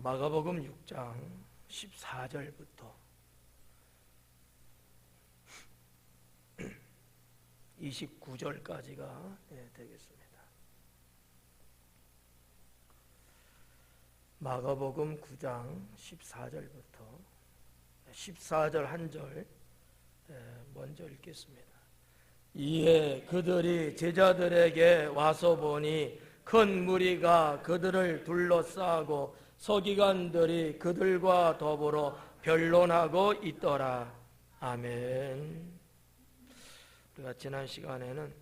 마가복음 6장 14절부터 29절까지가 되겠습니다. 마가복음 9장 14절부터 14절 한 절 먼저 읽겠습니다. 이에 그들이 제자들에게 와서 보니 큰 무리가 그들을 둘러싸고 서기관들이 그들과 더불어 변론하고 있더라. 아멘. 우리가 지난 시간에는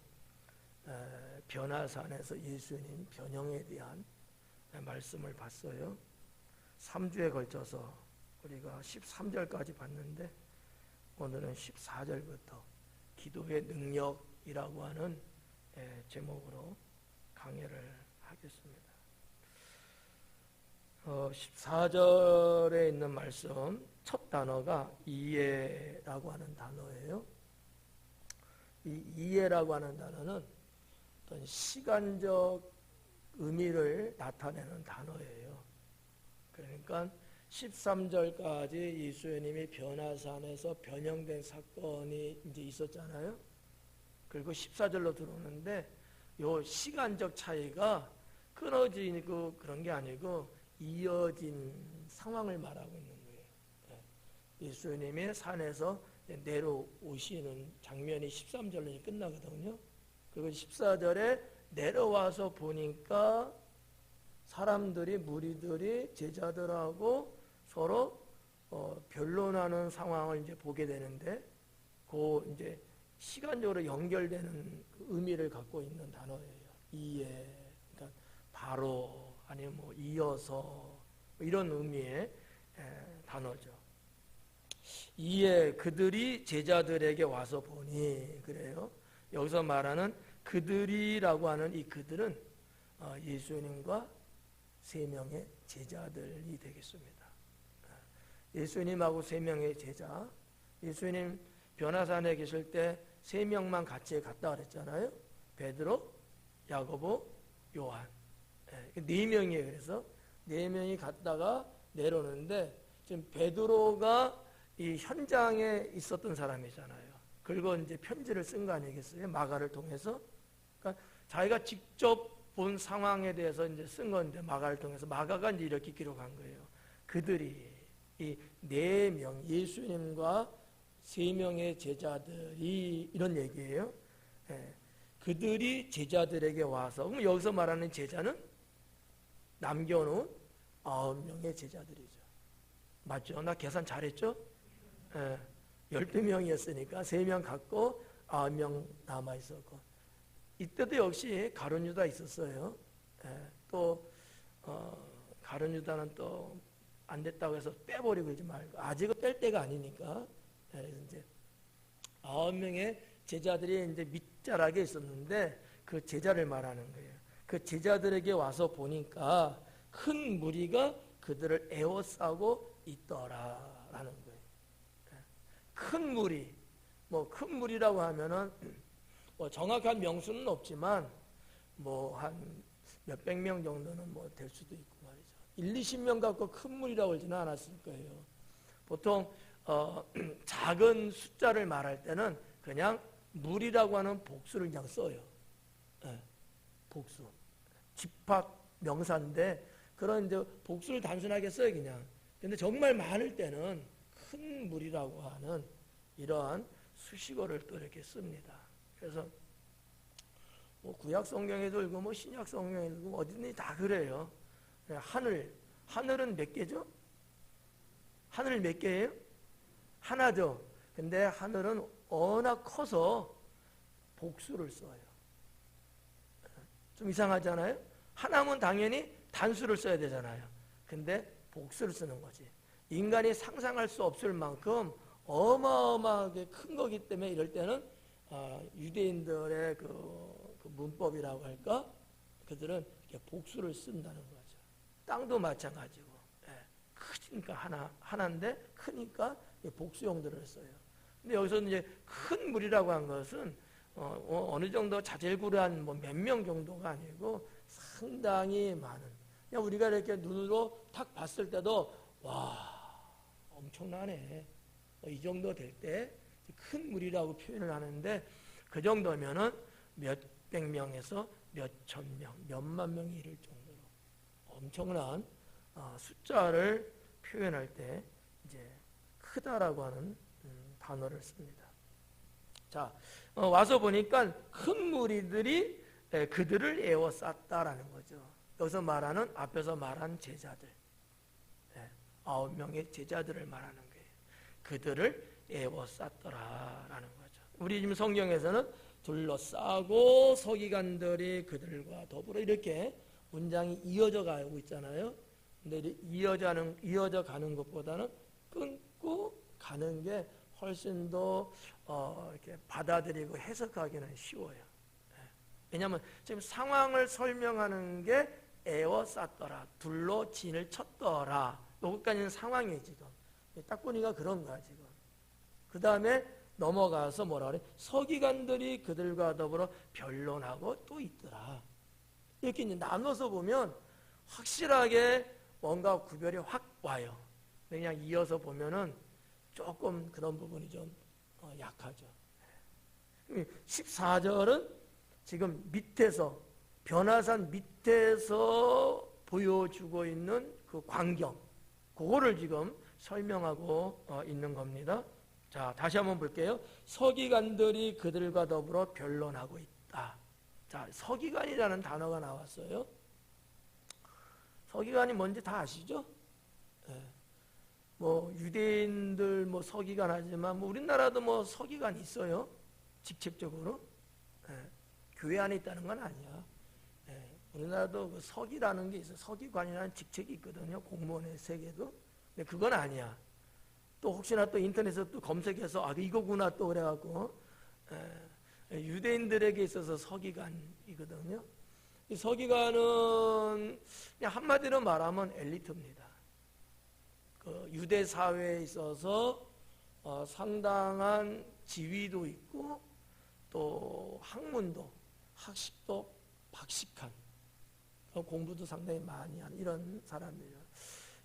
변화산에서 예수님 변형에 대한 말씀을 봤어요. 3주에 걸쳐서 우리가 13절까지 봤는데 오늘은 14절부터 기도의 능력이라고 하는 제목으로 강의를 하겠습니다. 14절에 있는 말씀 첫 단어가 이해라고 하는 단어예요. 이 이해라고 하는 단어는 어떤 시간적 의미를 나타내는 단어예요. 그러니까 13절까지 예수님이 변화산에서 변형된 사건이 이제 있었잖아요. 그리고 14절로 들어오는데 요 시간적 차이가 끊어지고 그런 게 아니고 이어진 상황을 말하고 있는 거예요. 예수님이 산에서 내려오시는 장면이 13절로 끝나거든요. 그리고 14절에 내려와서 보니까 사람들이, 무리들이 제자들하고 서로 변론하는 상황을 이제 보게 되는데, 그 이제 시간적으로 연결되는 그 의미를 갖고 있는 단어예요. 이해, 그러니까 바로 아니면 뭐 이어서 이런 의미의 단어죠. 이에 그들이 제자들에게 와서 보니, 그래요. 여기서 말하는 그들이라고 하는 이 그들은 예수님과 세 명의 제자들이 되겠습니다. 예수님하고 세 명의 제자, 예수님 변화산에 계실 때 세 명만 같이 갔다 그랬잖아요. 베드로, 야고보, 요한. 네 명이에요. 그래서 네 명이 갔다가 내려오는데 지금 베드로가 이 현장에 있었던 사람이잖아요. 그리고 이제 편지를 쓴 거 아니겠어요? 마가를 통해서. 그러니까 자기가 직접 본 상황에 대해서 이제 쓴 건데 마가를 통해서 마가가 이제 이렇게 기록한 거예요. 그들이 이 네 명 예수님과 세 명의 제자들이 이런 얘기예요. 그들이 제자들에게 와서, 그럼 여기서 말하는 제자는 남겨놓은 9명의 제자들이죠. 맞죠? 나 계산 잘했죠? 12명이었으니까 3명 갖고 9명 남아있었고, 이때도 역시 가룟 유다 있었어요. 또 가룟 유다는 또 안 됐다고 해서 빼버리고 그러지 말고, 아직은 뺄 때가 아니니까. 그래서 이제 9명의 제자들이 이제 밑자락에 있었는데 그 제자를 말하는 거예요. 그 제자들에게 와서 보니까 큰 무리가 그들을 에워싸고 있더라라는 거예요. 큰 무리, 뭐 큰 무리라고 하면은 뭐 정확한 명수는 없지만 뭐 한 몇백 명 정도는 뭐 될 수도 있고 말이죠. 1, 20명 갖고 큰 무리라고 하지는 않았을 거예요. 보통 작은 숫자를 말할 때는 그냥 무리라고 하는 복수를 그냥 써요. 복수. 집합 명사인데 그런 이제 복수를 단순하게 써요, 그냥. 근데 정말 많을 때는 큰 무리라고 하는 이러한 수식어를 또 이렇게 씁니다. 그래서 뭐 구약 성경에도 읽고 뭐 신약 성경에도 읽고 어디든지 다 그래요. 하늘은 몇 개죠? 하늘 몇 개예요? 하나죠. 근데 하늘은 워낙 커서 복수를 써요. 좀 이상하잖아요? 하나면 당연히 단수를 써야 되잖아요. 근데 복수를 쓰는 거지. 인간이 상상할 수 없을 만큼 어마어마하게 큰 거기 때문에 이럴 때는 유대인들의 그 문법이라고 할까? 그들은 이렇게 복수를 쓴다는 거죠. 땅도 마찬가지고. 크니까 하나인데 크니까 복수용들을 써요. 근데 여기서 이제 큰 무리라고 한 것은 어느 정도 자질구레한 뭐 몇 명 정도가 아니고 상당히 많은, 그냥 우리가 이렇게 눈으로 탁 봤을 때도 와 엄청나네. 이 정도 될 때 큰 물이라고 표현을 하는데 그 정도면은 몇백 명에서 몇천 명, 몇만 명이 이를 정도로 엄청난 숫자를 표현할 때 이제 크다라고 하는 단어를 씁니다. 자, 와서 보니까 큰 무리들이 그들을 에워쌌다라는 거죠. 여기서 말하는 앞에서 말한 제자들, 9명의 제자들을 말하는 거예요. 그들을 에워쌌더라라는 거죠. 우리 지금 성경에서는 둘러싸고 서기관들이 그들과 더불어 이렇게 문장이 이어져 가고 있잖아요. 근데 이어져 가는 것보다는 끊고 가는 게 훨씬 더 이렇게 받아들이고 해석하기는 쉬워요. 왜냐하면 지금 상황을 설명하는 게 에워쌌더라, 둘로 진을 쳤더라. 여기까지는 상황이에요 지금. 딱 보니까 그런 거야 지금. 그 다음에 넘어가서 뭐라 그래? 서기관들이 그들과 더불어 변론하고 또 있더라. 이렇게 이제 나눠서 보면 확실하게 뭔가 구별이 확 와요. 그냥 이어서 보면은 조금 그런 부분이 좀 약하죠. 14절은 지금 밑에서 변화산 밑에서 보여주고 있는 그 광경, 그거를 지금 설명하고 있는 겁니다. 자, 다시 한번 볼게요. 서기관들이 그들과 더불어 변론하고 있다. 자, 서기관이라는 단어가 나왔어요. 서기관이 뭔지 다 아시죠? 뭐 유대인들 뭐 서기관 하지만 뭐 우리나라도 뭐 서기관 있어요. 직책적으로. 교회 안에 있다는 건 아니야. 우리나라도 그 서기라는 게 있어요. 서기관이라는 직책이 있거든요. 공무원의 세계도. 근데 그건 아니야. 또 혹시나 또 인터넷에서 또 검색해서 이거구나 또 그래갖고 유대인들에게 있어서 서기관이거든요. 이 서기관은 그냥 한마디로 말하면 엘리트입니다. 그 유대 사회에 있어서 상당한 지위도 있고 또 학문도 학식도 박식한 공부도 상당히 많이 한 이런 사람들이에요.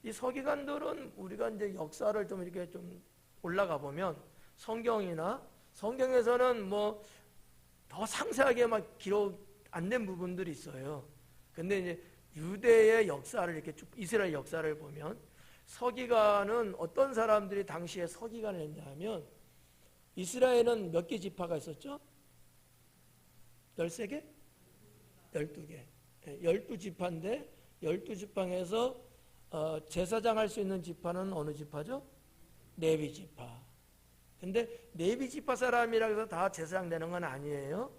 이 서기관들은 우리가 이제 역사를 좀 이렇게 좀 올라가 보면 성경에서는 뭐 더 상세하게 막 기록 안 된 부분들이 있어요. 근데 이제 유대의 역사를 이렇게 쭉 이스라엘 역사를 보면 서기관은 어떤 사람들이 당시에 서기관을 했냐면 이스라엘은 몇 개 지파가 있었죠? 13개? 12개. 12지파인데 12지파에서 제사장 할 수 있는 지파는 어느 지파죠? 레위 지파. 근데 레위 지파 사람이라고 해서 다 제사장 되는 건 아니에요.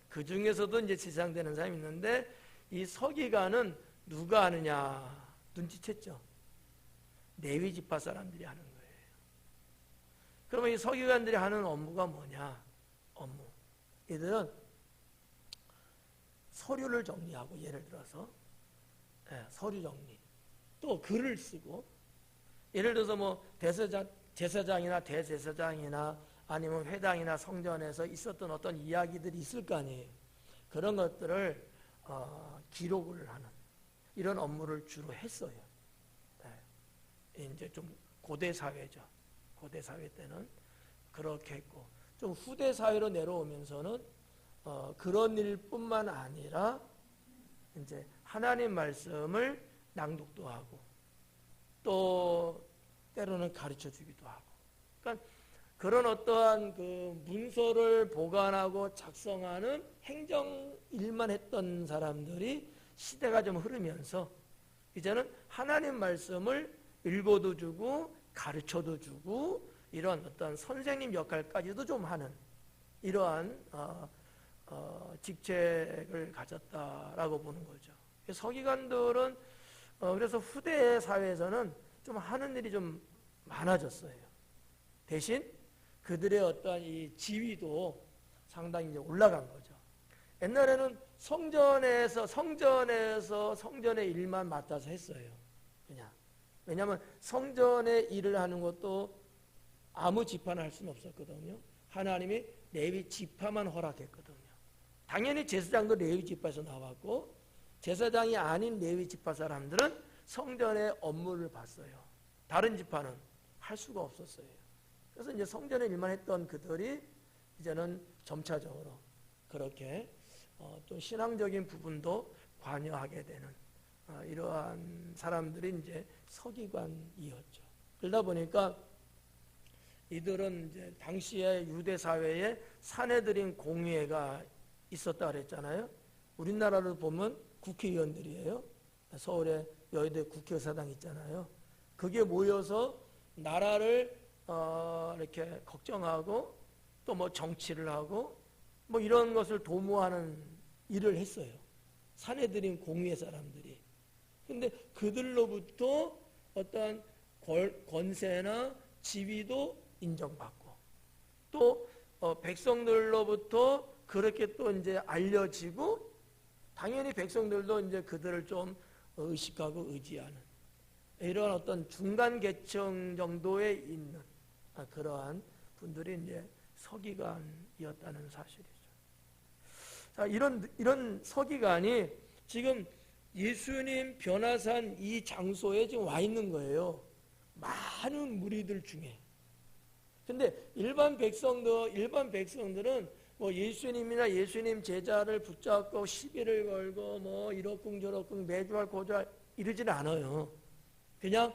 그 중에서도 이제 제사장 되는 사람이 있는데 이 서기관은 누가 하느냐? 눈치챘죠? 레위 지파 사람들이 하는 거예요. 그러면 이 서기관들이 하는 업무가 뭐냐? 얘들은 서류를 정리하고, 예를 들어서 서류 정리, 또 글을 쓰고, 예를 들어서 뭐 제사장이나 대제사장이나 아니면 회당이나 성전에서 있었던 어떤 이야기들이 있을 거 아니에요. 그런 것들을 기록을 하는 이런 업무를 주로 했어요. 이제 좀 고대 사회죠. 고대 사회 때는 그렇게 했고, 좀 후대 사회로 내려오면서는 그런 일뿐만 아니라 이제 하나님 말씀을 낭독도 하고 또 때로는 가르쳐 주기도 하고, 그러니까 그런 어떠한 그 문서를 보관하고 작성하는 행정 일만 했던 사람들이 시대가 좀 흐르면서 이제는 하나님 말씀을 읽어도 주고 가르쳐도 주고 이런 어떤 선생님 역할까지도 좀 하는 이러한 직책을 가졌다라고 보는 거죠. 서기관들은 그래서 후대 사회에서는 좀 하는 일이 좀 많아졌어요. 대신 그들의 어떤 이 지위도 상당히 이제 올라간 거죠. 옛날에는 성전의 일만 맡아서 했어요. 그냥. 왜냐하면 성전의 일을 하는 것도 아무 지파나 할 수는 없었거든요. 하나님이 레위 지파만 허락했거든요. 당연히 제사장도 레위 지파에서 나왔고, 제사장이 아닌 레위 지파 사람들은 성전의 업무를 봤어요. 다른 지파는 할 수가 없었어요. 그래서 이제 성전의 일만 했던 그들이 이제는 점차적으로 그렇게 또 신앙적인 부분도 관여하게 되는 이러한 사람들이 이제 서기관이었죠. 그러다 보니까 이들은 이제 당시에 유대 사회에 사내들인 공회가 있었다 그랬잖아요. 우리나라로 보면 국회의원들이에요. 서울에 여의도 국회의사당 있잖아요. 그게 모여서 나라를 이렇게 걱정하고 또 뭐 정치를 하고 뭐 이런 것을 도모하는 일을 했어요. 사내들인 공회 사람들이. 근데 그들로부터 어떤 권세나 지위도 인정받고 또 백성들로부터 그렇게 또 이제 알려지고 당연히 백성들도 이제 그들을 좀 의식하고 의지하는 이런 어떤 중간 계층 정도에 있는 그러한 분들이 이제 서기관이었다는 사실이죠. 자, 이런 서기관이 지금 예수님 변화산 이 장소에 지금 와 있는 거예요. 많은 무리들 중에. 근데 일반 백성들은 뭐 예수님이나 예수님 제자를 붙잡고 시비를 걸고 뭐 이러쿵저러쿵 매주할 고주할 이러지는 않아요. 그냥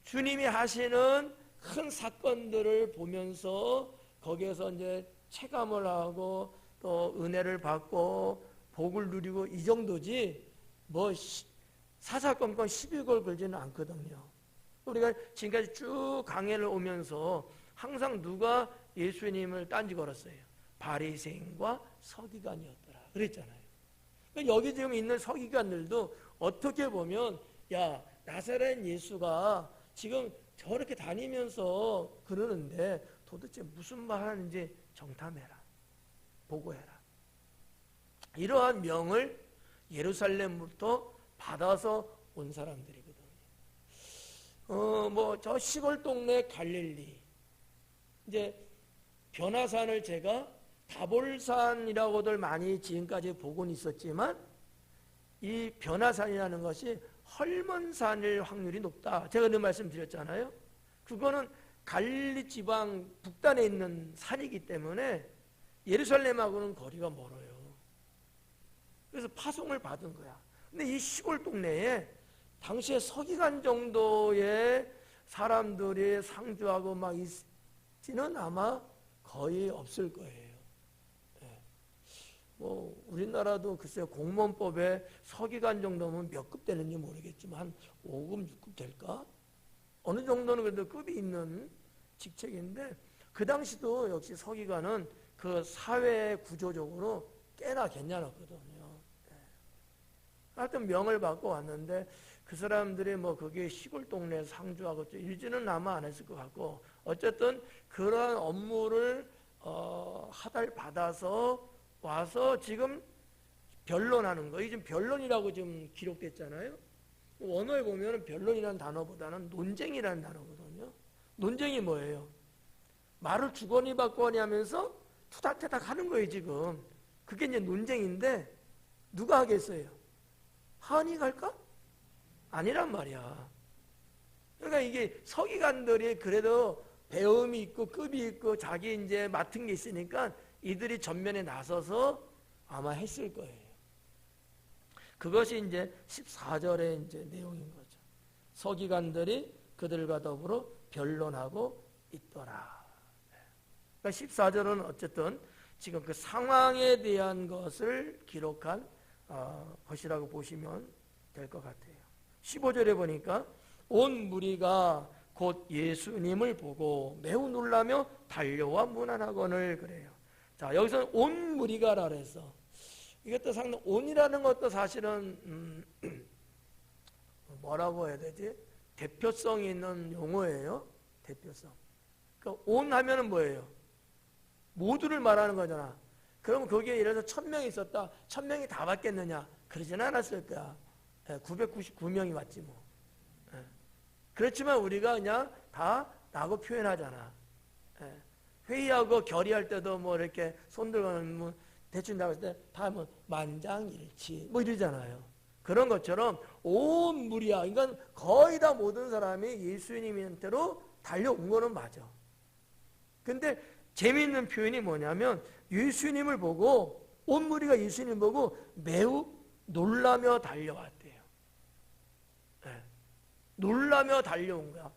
주님이 하시는 큰 사건들을 보면서 거기에서 이제 체감을 하고 또 은혜를 받고 복을 누리고 이 정도지 뭐 사사건건 시비걸 걸지는 않거든요. 우리가 지금까지 쭉 강해를 오면서 항상 누가 예수님을 딴지 걸었어요. 바리새인과 서기관이었더라 그랬잖아요. 그러니까 여기 지금 있는 서기관들도 어떻게 보면 야 나사렛 예수가 지금 저렇게 다니면서 그러는데 도대체 무슨 말 하는지 정탐해라. 보고해라. 이러한 명을 예루살렘부터 받아서 온 사람들이거든요. 뭐 저 시골 동네 갈릴리 이제 변화산을 제가 다볼산이라고들 많이 지금까지 보고는 있었지만 이 변화산이라는 것이 헐몬산일 확률이 높다. 제가 그 말씀 드렸잖아요. 그거는 갈릴리 지방 북단에 있는 산이기 때문에 예루살렘하고는 거리가 멀어요. 그래서 파송을 받은 거야. 근데 이 시골 동네에 당시에 서기관 정도의 사람들이 상주하고 막 있지는 아마 거의 없을 거예요. 네. 뭐 우리나라도 글쎄요 공무원법에 서기관 정도면 몇 급 되는지 모르겠지만 한 5급, 6급 될까? 어느 정도는 그래도 급이 있는 직책인데 그 당시도 역시 서기관은 그 사회 구조적으로 꽤나 괜찮았거든요. 네. 하여튼 명을 받고 왔는데 그 사람들이 뭐 그게 시골 동네에 상주하고 일지는 아마 안 했을 것 같고 어쨌든 그러한 업무를 하달 받아서 와서 지금 변론하는 거. 이게 지금 변론이라고 지금 기록됐잖아요. 원어에 보면 변론이라는 단어보다는 논쟁이라는 단어거든요. 논쟁이 뭐예요? 말을 주거니 받거니 하면서 투닥투닥 하는 거예요 지금. 그게 이제 논쟁인데 누가 하겠어요? 하은이 갈까? 아니란 말이야. 그러니까 이게 서기관들이 그래도 배움이 있고 급이 있고 자기 이제 맡은 게 있으니까 이들이 전면에 나서서 아마 했을 거예요. 그것이 이제 14절의 이제 내용인 거죠. 서기관들이 그들과 더불어 변론하고 있더라. 그러니까 14절은 어쨌든 지금 그 상황에 대한 것을 기록한 것이라고 보시면 될 것 같아요. 15절에 보니까 온 무리가 곧 예수님을 보고 매우 놀라며 달려와 문안하거늘 그래요. 자, 여기서 온 무리가라 그래서 이것도 상당히 온이라는 것도 사실은 뭐라고 해야 되지? 대표성이 있는 용어예요. 대표성. 그러니까 온 하면은 뭐예요? 모두를 말하는 거잖아. 그럼 거기에 예를 들어서 1000명이 있었다. 1000명이 다 받겠느냐? 그러지는 않았을 거야. 999명이 왔지 뭐. 그렇지만 우리가 그냥 다 라고 표현하잖아. 회의하고 결의할 때도 뭐 이렇게 손 들고 뭐 대충 나갔을 때 다 뭐 만장일치 뭐 이러잖아요. 그런 것처럼 온 무리야, 그러니까 거의 다 모든 사람이 예수님한테로 달려온 거는 맞아. 근데 재미있는 표현이 뭐냐면 예수님을 보고, 온 무리가 예수님 보고 매우 놀라며 달려왔대요. 네. 놀라며 달려온 거야.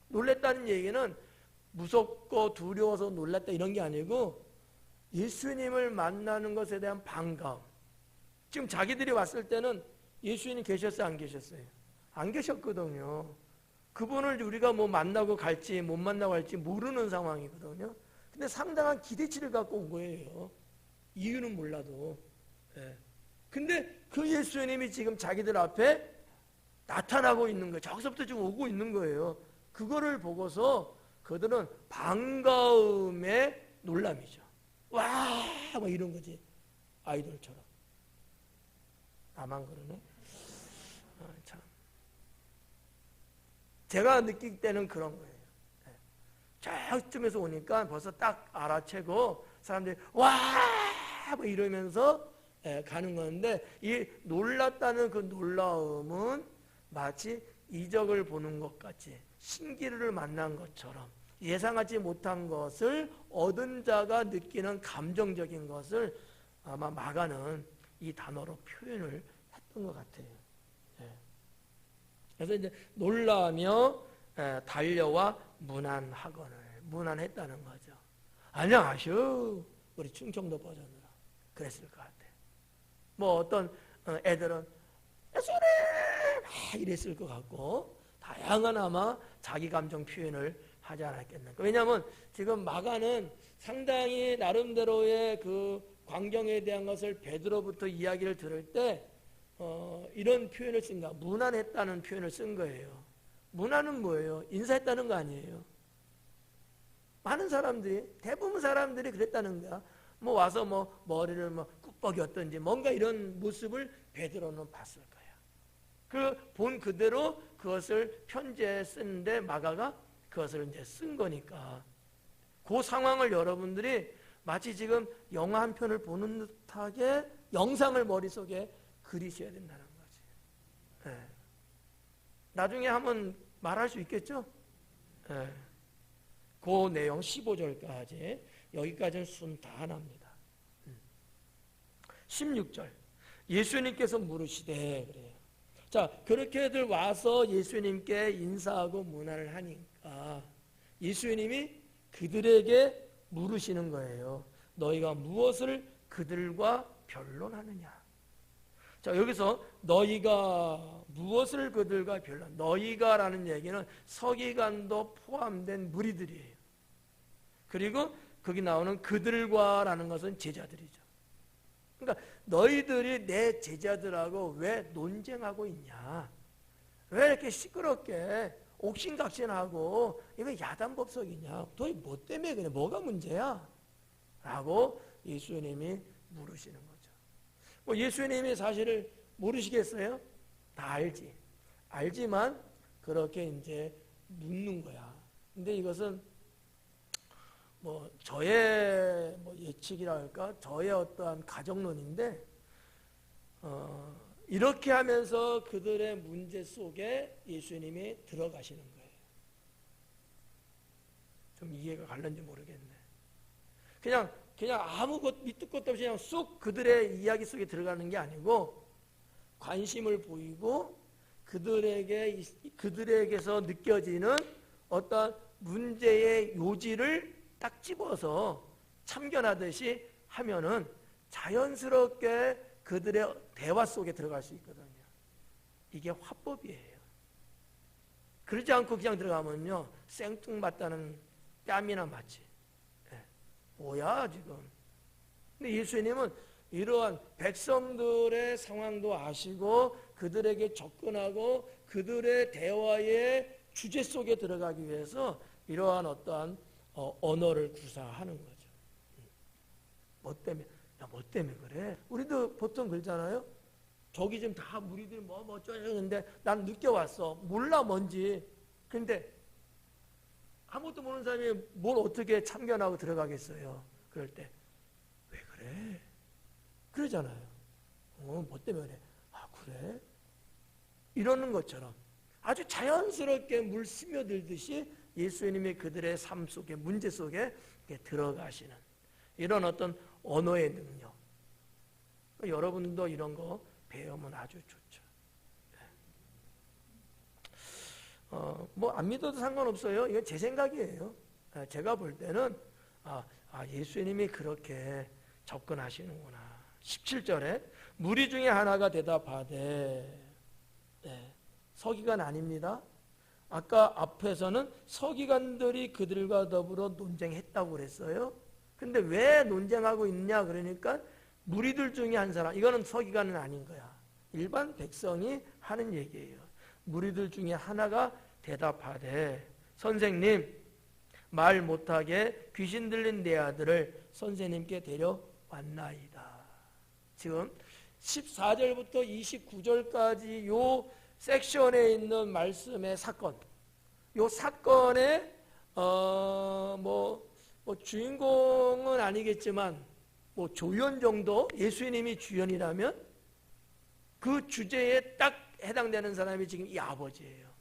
놀랬다는 얘기는 무섭고 두려워서 놀랐다 이런 게 아니고 예수님을 만나는 것에 대한 반가움. 지금 자기들이 왔을 때는 예수님 계셨어요, 안 계셨어요? 안 계셨거든요. 그분을 우리가 뭐 만나고 갈지 못 만나고 갈지 모르는 상황이거든요. 근데 상당한 기대치를 갖고 온 거예요. 이유는 몰라도. 예. 근데 그 예수님이 지금 자기들 앞에 나타나고 있는 거예요. 저기서부터 지금 오고 있는 거예요. 그거를 보고서 그들은 반가움의 놀람이죠. 와! 막 이런 거지. 아이돌처럼. 나만 그러네. 참. 제가 느낄 때는 그런 거예요. 저쯤에서 오니까 벌써 딱 알아채고 사람들이 와! 뭐 이러면서 가는 건데, 이 놀랐다는 그 놀라움은 마치 이적을 보는 것 같이 신기루를 만난 것처럼 예상하지 못한 것을 얻은 자가 느끼는 감정적인 것을 아마 마가는 이 단어로 표현을 했던 것 같아요. 그래서 이제 놀라며 달려와 문안했다는 거죠. 안녕하쇼, 우리 충청도 버전으로 그랬을 것 같아요. 뭐 어떤 애들은 예수님 이랬을 것 같고, 다양한 아마 자기 감정 표현을 하지 않았겠는가. 왜냐하면 지금 마가는 상당히 나름대로의 그 광경에 대한 것을 베드로부터 이야기를 들을 때 이런 표현을 쓴 거야. 문안했다는 표현을 쓴 거예요. 문안은 뭐예요? 인사했다는 거 아니에요. 많은 사람들이, 대부분 사람들이 그랬다는 거야. 뭐 와서 뭐 머리를 뭐 꾹뻑였든지 뭔가 이런 모습을 베드로는 봤을 거야. 그 본 그대로 그것을 편지에 쓰는데 마가가 그것을 이제 쓴 거니까 그 상황을 여러분들이 마치 지금 영화 한 편을 보는 듯하게 영상을 머릿속에 그리셔야 된다는 거지. 네. 나중에 한번 말할 수 있겠죠? 네. 그 내용 15절까지, 여기까지는 순 다 납니다. 16절 예수님께서 물으시되, 그래요. 자, 그렇게들 와서 예수님께 인사하고 문안을 하니까 예수님이 그들에게 물으시는 거예요. 너희가 무엇을 그들과 변론하느냐? 자, 여기서 너희가 무엇을 그들과 변론, 너희가라는 얘기는 서기관도 포함된 무리들이에요. 그리고 거기 나오는 그들과라는 것은 제자들이죠. 그러니까 너희들이 내 제자들하고 왜 논쟁하고 있냐? 왜 이렇게 시끄럽게 옥신각신하고 이거 야단법석이냐? 도대체 뭐 때문에 그래? 뭐가 문제야? 라고 예수님이 물으시는 거죠. 뭐 예수님이 사실을 모르시겠어요? 다 알지. 알지만 그렇게 이제 묻는 거야. 근데 이것은 뭐 저의 뭐 예측이라 할까, 저의 어떠한 가정론인데, 이렇게 하면서 그들의 문제 속에 예수님이 들어가시는 거예요. 좀 이해가 갈는지 모르겠네. 그냥 아무 밑도 끝도 없이 그냥 쑥 그들의 이야기 속에 들어가는 게 아니고 관심을 보이고 그들에게서 느껴지는 어떤 문제의 요지를 딱 집어서 참견하듯이 하면은 자연스럽게 그들의 대화 속에 들어갈 수 있거든요. 이게 화법이에요. 그러지 않고 그냥 들어가면요, 생뚱맞다는 뺨이나 맞지. 뭐야 지금. 근데 예수님은 이러한 백성들의 상황도 아시고 그들에게 접근하고 그들의 대화의 주제 속에 들어가기 위해서 이러한 어떠한 언어를 구사하는 거죠. 뭐 때문에? 야, 뭐 때문에 그래? 우리도 보통 그러잖아요. 저기 지금 다 무리들이 뭐 어쩌는데 난 늦게 왔어. 몰라 뭔지. 근데 아무것도 모르는 사람이 뭘 어떻게 참견하고 들어가겠어요. 그럴 때 왜 그래? 그러잖아요. 뭐 때문에 그래? 아, 그래? 이러는 것처럼 아주 자연스럽게 물 스며들듯이 예수님이 그들의 삶 속에, 문제 속에 들어가시는 이런 어떤 언어의 능력. 여러분도 이런 거 배우면 아주 좋죠. 뭐 안 믿어도 상관없어요. 이건 제 생각이에요. 제가 볼 때는 예수님이 그렇게 접근하시는구나. 17절에 무리 중에 하나가 대답하되, 서기관 아닙니다. 아까 앞에서는 서기관들이 그들과 더불어 논쟁했다고 그랬어요. 근데 왜 논쟁하고 있냐 그러니까 무리들 중에 한 사람, 이거는 서기관은 아닌 거야. 일반 백성이 하는 얘기예요. 무리들 중에 하나가 대답하되, 선생님, 말 못하게 귀신 들린 내 아들을 선생님께 데려왔나이다. 지금 14절부터 29절까지 요 섹션에 있는 말씀의 사건, 요 사건의 주인공은 아니겠지만 조연 정도, 예수님이 주연이라면 그 주제에 딱 해당되는 사람이 지금 이 아버지예요.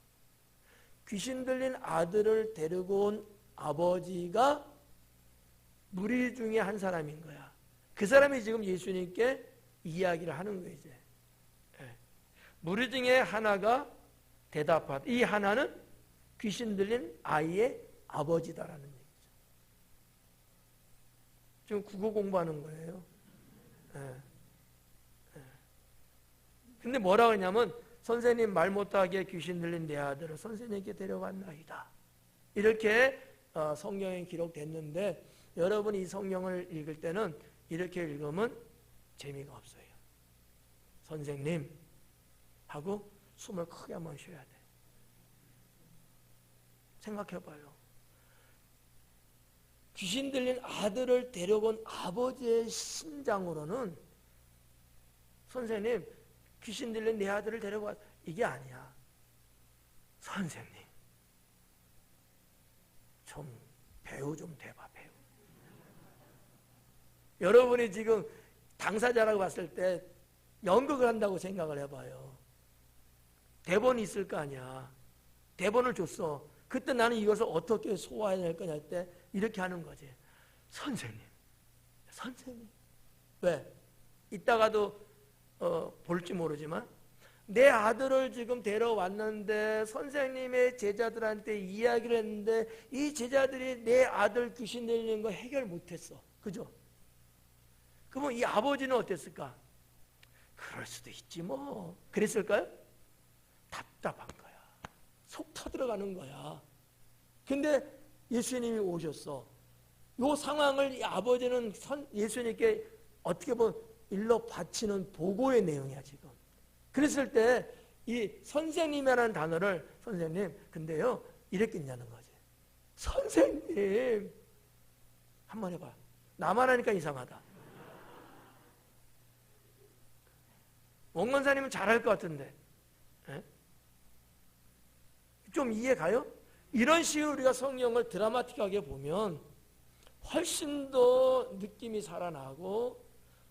귀신 들린 아들을 데리고 온 아버지가 무리 중에 한 사람인 거야. 그 사람이 지금 예수님께 이야기를 하는 거예요. 이제 무리 중에 하나가 대답하다. 이 하나는 귀신 들린 아이의 아버지다라는 얘기죠. 지금 국어 공부하는 거예요. 근데 뭐라고 했냐면, 선생님, 말 못하게 귀신 들린 내 아들을 선생님께 데려왔나이다. 이렇게 성경에 기록됐는데, 여러분이 이 성경을 읽을 때는 이렇게 읽으면 재미가 없어요. 선생님 하고 숨을 크게 한번 쉬어야 돼. 생각해봐요. 귀신 들린 아들을 데려온 아버지의 심장으로는 선생님, 귀신 들린 내 아들을 데려와, 이게 아니야. 선생님, 좀 배우 좀 돼봐, 배우. 여러분이 지금 당사자라고 봤을 때 연극을 한다고 생각을 해봐요. 대본이 있을 거 아니야. 대본을 줬어. 그때 나는 이것을 어떻게 소화해야 될 거냐 할 때 이렇게 하는 거지. 선생님, 선생님. 왜? 이따가도 볼지 모르지만 내 아들을 지금 데려왔는데 선생님의 제자들한테 이야기를 했는데 이 제자들이 내 아들 귀신 들리는 거 해결 못했어. 그죠? 그러면 이 아버지는 어땠을까? 그럴 수도 있지 뭐. 그랬을까요? 답답한 거야. 속 터들어가는 거야. 근데 예수님이 오셨어. 이 상황을 이 아버지는 예수님께 어떻게 보면 일러 바치는 보고의 내용이야 지금. 그랬을 때 이 선생님이라는 단어를, 선생님 근데요 이렇게 있냐는 거지. 선생님 한번 해봐. 나만 하니까 이상하다. 원건사님은 잘할 것 같은데 좀 이해 가요? 이런 식으로 우리가 성경을 드라마틱하게 보면 훨씬 더 느낌이 살아나고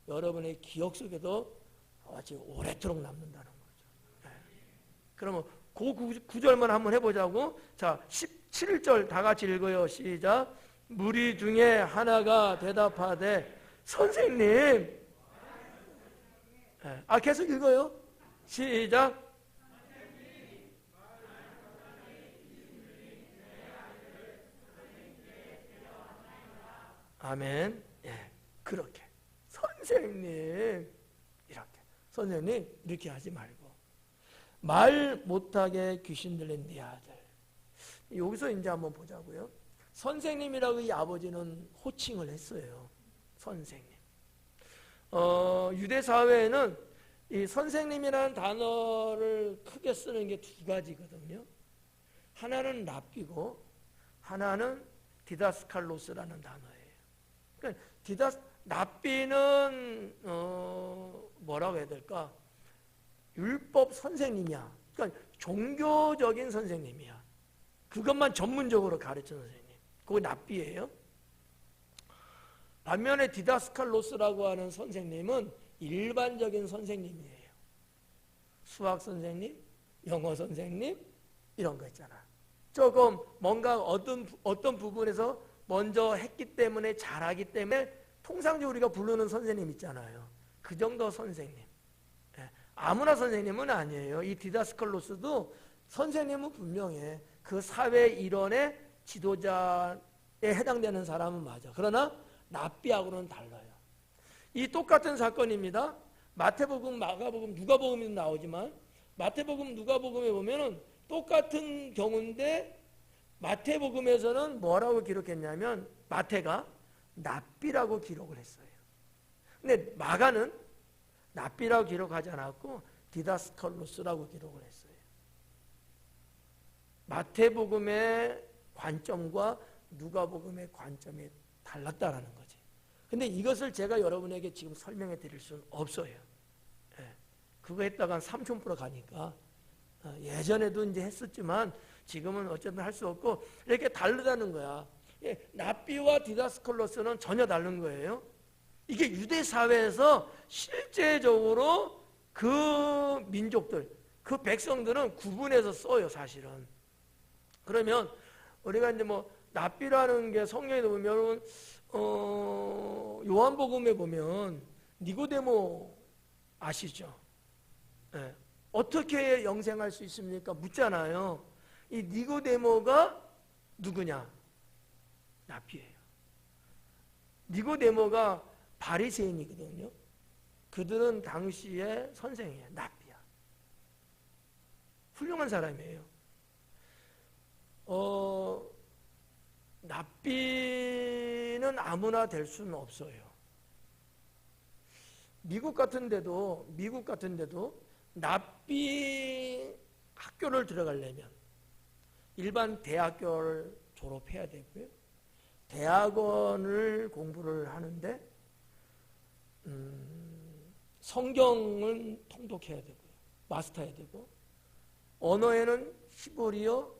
여러분의 기억 속에도 아주 오래도록 남는다는 거죠. 그러면 그 구절만 한번 해보자고. 자, 17절 다 같이 읽어요. 시작. 무리 중에 하나가 대답하되, 선생님. 계속 읽어요. 시작. 아멘. 그렇게. 선생님. 이렇게. 선생님, 이렇게 하지 말고. 말 못하게 귀신 들린 네 아들. 여기서 이제 한번 보자고요. 선생님이라고 이 아버지는 호칭을 했어요. 선생님. 유대 사회에는 이 선생님이라는 단어를 크게 쓰는 게 두 가지거든요. 하나는 랍비고 하나는 디다스칼로스라는 단어예요. 그러니까 랍비는 뭐라고 해야 될까? 율법 선생님이야. 그러니까 종교적인 선생님이야. 그것만 전문적으로 가르치는 선생님. 그거 랍비예요. 반면에 디다스칼로스라고 하는 선생님은 일반적인 선생님이에요. 수학 선생님, 영어 선생님 이런 거 있잖아. 조금 뭔가 어떤 부분에서 먼저 했기 때문에 잘하기 때문에 통상적으로 우리가 부르는 선생님 있잖아요. 그 정도 선생님. 아무나 선생님은 아니에요. 이 디다스칼로스도 선생님은 분명해. 그 사회 일원의 지도자에 해당되는 사람은 맞아. 그러나 납비하고는 달라요. 이 똑같은 사건입니다. 마태복음, 마가복음, 누가복음이 나오지만 마태복음, 누가복음에 보면은 똑같은 경우인데 마태복음에서는 뭐라고 기록했냐면 마태가 납비라고 기록을 했어요. 근데 마가는 납비라고 기록하지 않았고 디다스칼로스라고 기록을 했어요. 마태복음의 관점과 누가복음의 관점이 달랐다라는 거지. 근데 이것을 제가 여러분에게 지금 설명해 드릴 수는 없어요. 그거 했다가 3,000% 가니까 예전에도 이제 했었지만 지금은 어쨌든 할 수 없고 이렇게 다르다는 거야. 납비와 디다스칼로스는 전혀 다른 거예요. 이게 유대 사회에서 실제적으로 그 민족들, 그 백성들은 구분해서 써요, 사실은. 그러면 우리가 이제 뭐 납비라는 게 성경에 보면 요한복음에 보면 니고데모 아시죠? 네. 어떻게 영생할 수 있습니까? 묻잖아요. 이 니고데모가 누구냐? 납비예요. 니고데모가 바리새인이거든요. 그들은 당시의 선생이에요. 납비야. 훌륭한 사람이에요. 납비는 아무나 될 수는 없어요. 미국 같은 데도 납비 학교를 들어가려면 일반 대학교를 졸업해야 되고요. 대학원을 공부를 하는데 성경은 통독해야 되고요. 마스터해야 되고 언어에는 히브리어,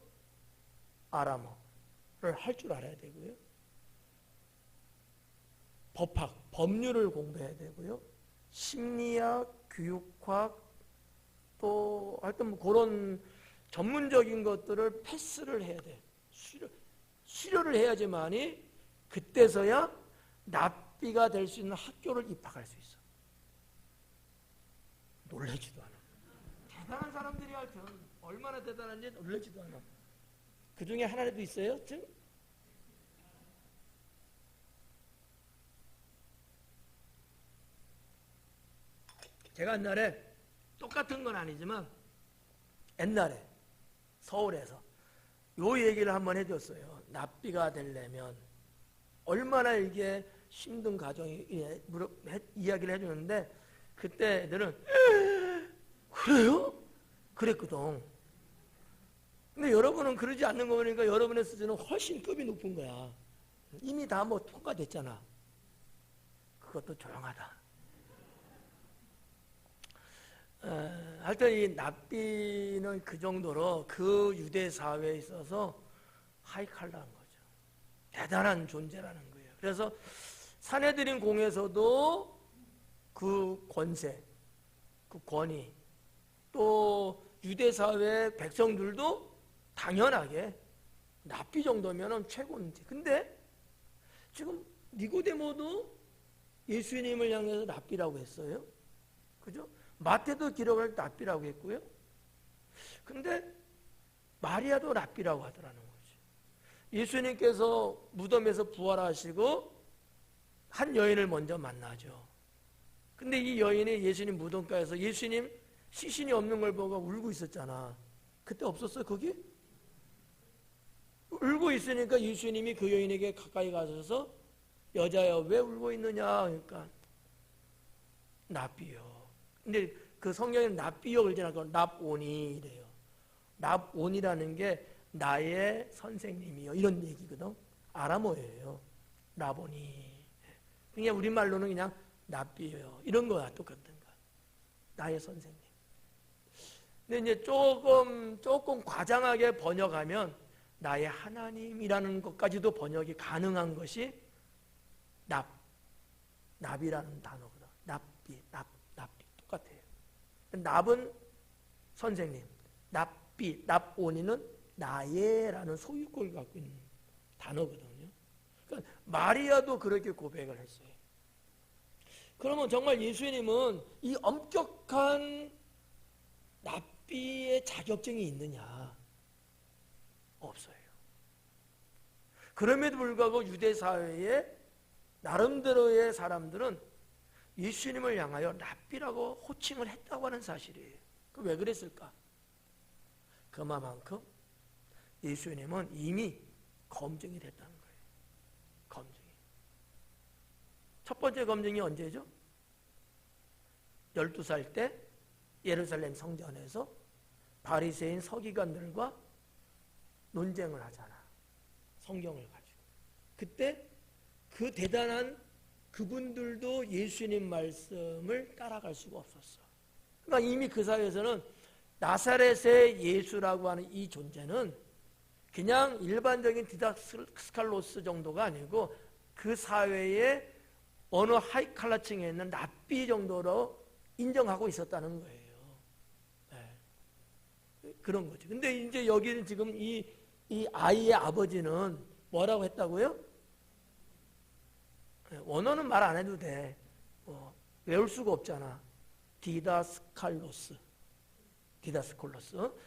아람어를 할 줄 알아야 되고요. 법학, 법률을 공부해야 되고요. 심리학, 교육학 또 하여튼 뭐 그런 전문적인 것들을 패스를 해야 돼. 수료를 해야지만이 그때서야 납비가 될 수 있는 학교를 입학할 수 있어. 놀라지도 않아. 대단한 사람들이 하여튼 얼마나 대단한지 놀라지도 않아. 그 중에 하나라도 있어요? 지금? 제가 옛날에 똑같은 건 아니지만 옛날에 서울에서 요 얘기를 한번 해줬어요. 납비가 되려면 얼마나 이게 힘든 과정이 이야기를 해주는데 그때 애들은 그래요? 그랬거든. 근데 여러분은 그러지 않는 거 보니까 여러분의 수준은 훨씬 급이 높은 거야. 이미 다 뭐 통과됐잖아. 그것도 조용하다. 하여튼 이 납비는 그 정도로 그 유대 사회에 있어서 하이칼라는 거죠. 대단한 존재라는 거예요. 그래서 산헤드린 공에서도 그 권세, 그 권위, 또 유대 사회 백성들도 당연하게 납비 정도면 최고인데, 근데 지금 니고데모도 예수님을 향해서 납비라고 했어요. 그죠? 마태도 기록할 때 납비라고 했고요. 근데 마리아도 납비라고 하더라는 거지. 예수님께서 무덤에서 부활하시고 한 여인을 먼저 만나죠. 근데 이 여인이 예수님 무덤가에서 예수님 시신이 없는 걸 보고 울고 있었잖아. 그때 없었어요, 거기? 울고 있으니까 예수님이 그 여인에게 가까이 가셔서 여자여 왜 울고 있느냐 그러니까 납비요. 근데 그 성경에 납비요 그러지 않고 납오니 이래요. 납온이라는 게 나의 선생님이요 이런 얘기거든. 아람어예요. 납오니. 그냥 우리말로는 그냥 납비요 이런 거야. 똑같은 거. 나의 선생님. 근데 이제 조금 과장하게 번역하면 나의 하나님이라는 것까지도 번역이 가능한 것이 납이라는 단어거든. 납비 똑같아요. 납은 선생님, 납비, 납오니는 나의라는 소유권을 갖고 있는 단어거든요. 그러니까 마리아도 그렇게 고백을 했어요. 그러면 정말 예수님은 이 엄격한 납비의 자격증이 있느냐? 없어요. 그럼에도 불구하고 유대 사회에 나름대로의 사람들은 예수님을 향하여 랍비라고 호칭을 했다고 하는 사실이에요. 그 왜 그랬을까? 그만큼 예수님은 이미 검증이 됐다는 거예요. 검증이. 첫 번째 검증이 언제죠? 12살 때 예루살렘 성전에서 바리새인 서기관들과 논쟁을 하잖아. 성경을 가지고. 그때 그 대단한 그분들도 예수님 말씀을 따라갈 수가 없었어. 그러니까 이미 그 사회에서는 나사렛의 예수라고 하는 이 존재는 그냥 일반적인 디다스칼로스 정도가 아니고 그 사회의 어느 하이칼라층에 있는 랍비 정도로 인정하고 있었다는 거예요. 네. 그런 거죠. 근데 이제 여기는 지금 이 아이의 아버지는 뭐라고 했다고요? 원어는 말 안 해도 돼. 외울 수가 없잖아. 디다스칼로스.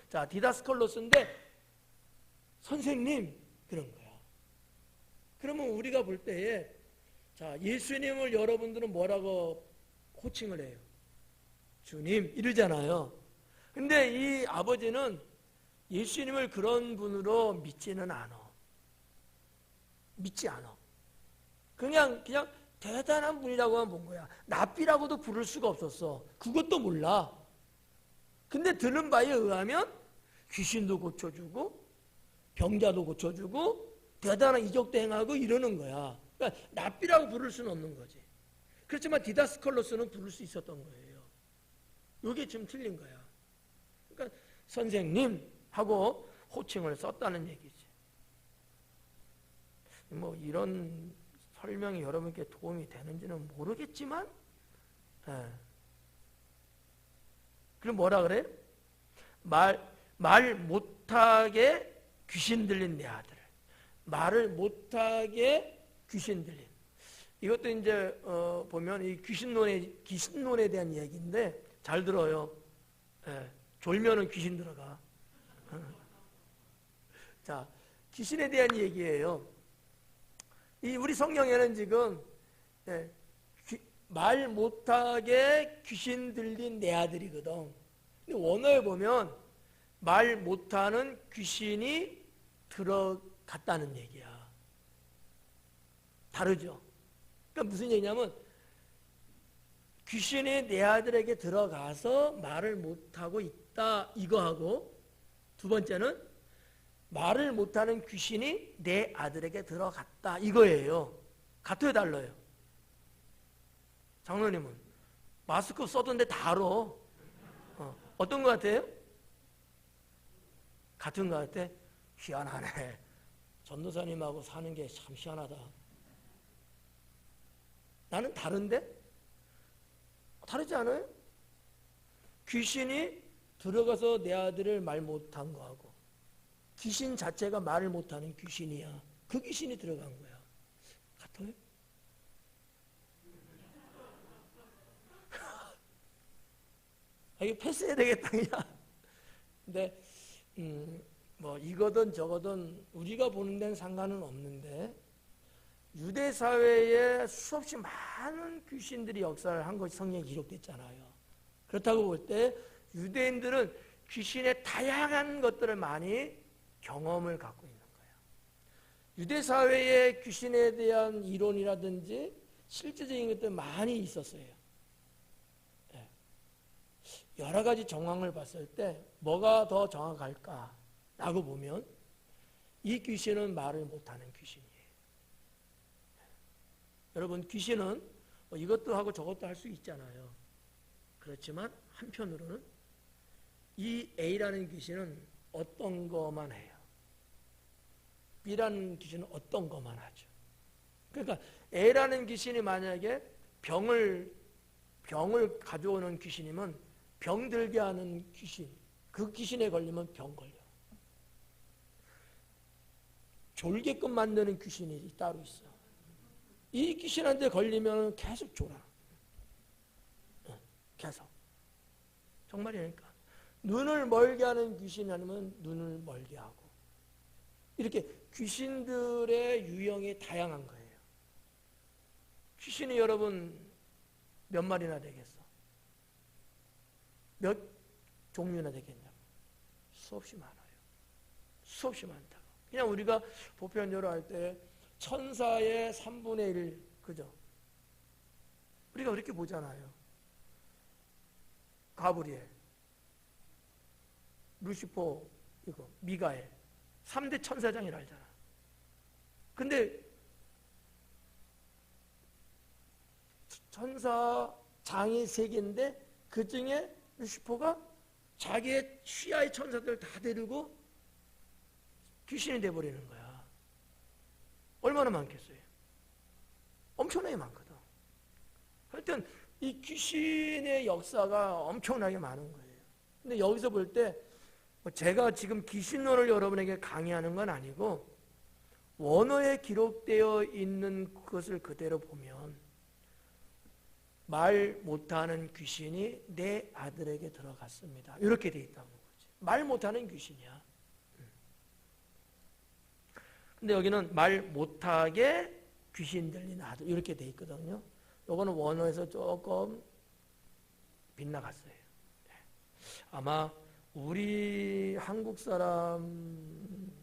자, 디다스칼로스인데 선생님 그런 거야. 그러면 우리가 볼 때에 자, 예수님을 여러분들은 뭐라고 호칭을 해요? 주님 이러잖아요. 근데 이 아버지는 예수님을 그런 분으로 믿지는 않아. 믿지 않아. 그냥 대단한 분이라고만 본 거야. 납비라고도 부를 수가 없었어. 그것도 몰라. 근데 들은 바에 의하면 귀신도 고쳐주고 병자도 고쳐주고 대단한 이적도 행하고 이러는 거야. 그러니까 납비라고 부를 수는 없는 거지. 그렇지만 디다스칼로스는 부를 수 있었던 거예요. 이게 지금 틀린 거야. 그러니까 선생님 하고 호칭을 썼다는 얘기지. 뭐 이런 설명이 여러분께 도움이 되는지는 모르겠지만, 그럼 뭐라 그래요? 말 못하게 귀신 들린 내 아들. 말을 못하게 귀신 들린. 이것도 이제 보면 이 귀신론에 대한 이야기인데 잘 들어요. 졸면은 귀신 들어가. 자, 귀신에 대한 얘기예요. 우리 성경에는 지금 말 못하게 귀신 들린 내 아들이거든. 근데 원어에 보면 말 못하는 귀신이 들어갔다는 얘기야. 다르죠? 그러니까 무슨 얘기냐면 귀신이 내 아들에게 들어가서 말을 못하고 있다 이거하고 두 번째는 말을 못하는 귀신이 내 아들에게 들어갔다 이거예요. 같아요 달라요? 장로님은 마스크 써던데 다 알아. 어떤 것 같아요? 같은 것 같아? 희한하네. 전도사님하고 사는 게 참 희한하다. 나는 다른데? 다르지 않아요? 귀신이 들어가서 내 아들을 말 못한 거하고 귀신 자체가 말을 못하는 귀신이야. 그 귀신이 들어간 거야. 같아요? 이거 패스해야 되겠다 그냥. 근데 뭐 이거든 저거든 우리가 보는 데는 상관은 없는데 유대 사회에 수없이 많은 귀신들이 역사를 한 것이 성경에 기록됐잖아요. 그렇다고 볼 때 유대인들은 귀신의 다양한 것들을 많이 경험을 갖고 있는 거예요. 유대 사회에 귀신에 대한 이론이라든지 실제적인 것들 많이 있었어요. 여러 가지 정황을 봤을 때 뭐가 더 정확할까라고 보면 이 귀신은 말을 못하는 귀신이에요. 여러분 귀신은 뭐 이것도 하고 저것도 할 수 있잖아요. 그렇지만 한편으로는 이 A라는 귀신은 어떤 것만 해요. B라는 귀신은 어떤 것만 하죠. 그러니까 A라는 귀신이 만약에 병을 가져오는 귀신이면 병들게 하는 귀신, 그 귀신에 걸리면 병 걸려. 졸게끔 만드는 귀신이 따로 있어. 이 귀신한테 걸리면 계속 졸아. 계속. 정말이니까. 눈을 멀게 하는 귀신 아니면 눈을 멀게 하고. 이렇게 귀신들의 유형이 다양한 거예요. 귀신이 여러분 몇 마리나 되겠어? 몇 종류나 되겠냐고? 수없이 많아요. 수없이 많다고. 그냥 우리가 보편적으로 할 때 천사의 3분의 1, 그죠? 우리가 그렇게 보잖아요. 가브리엘, 루시퍼, 이거 미가엘 3대 천사장이라 알잖아. 근데 천사장이 3개인데 그 중에 루시퍼가 자기의 시야의 천사들 다 데리고 귀신이 돼버리는 거야. 얼마나 많겠어요? 엄청나게 많거든. 하여튼 이 귀신의 역사가 엄청나게 많은 거예요. 근데 여기서 볼 때 제가 지금 귀신론을 여러분에게 강의하는 건 아니고 원어에 기록되어 있는 것을 그대로 보면 말 못하는 귀신이 내 아들에게 들어갔습니다. 이렇게 돼 있다는 거지. 말 못하는 귀신이야. 근데 여기는 말 못하게 귀신 들린 아들 이렇게 돼 있거든요. 요거는 원어에서 조금 빗나갔어요. 아마 우리 한국 사람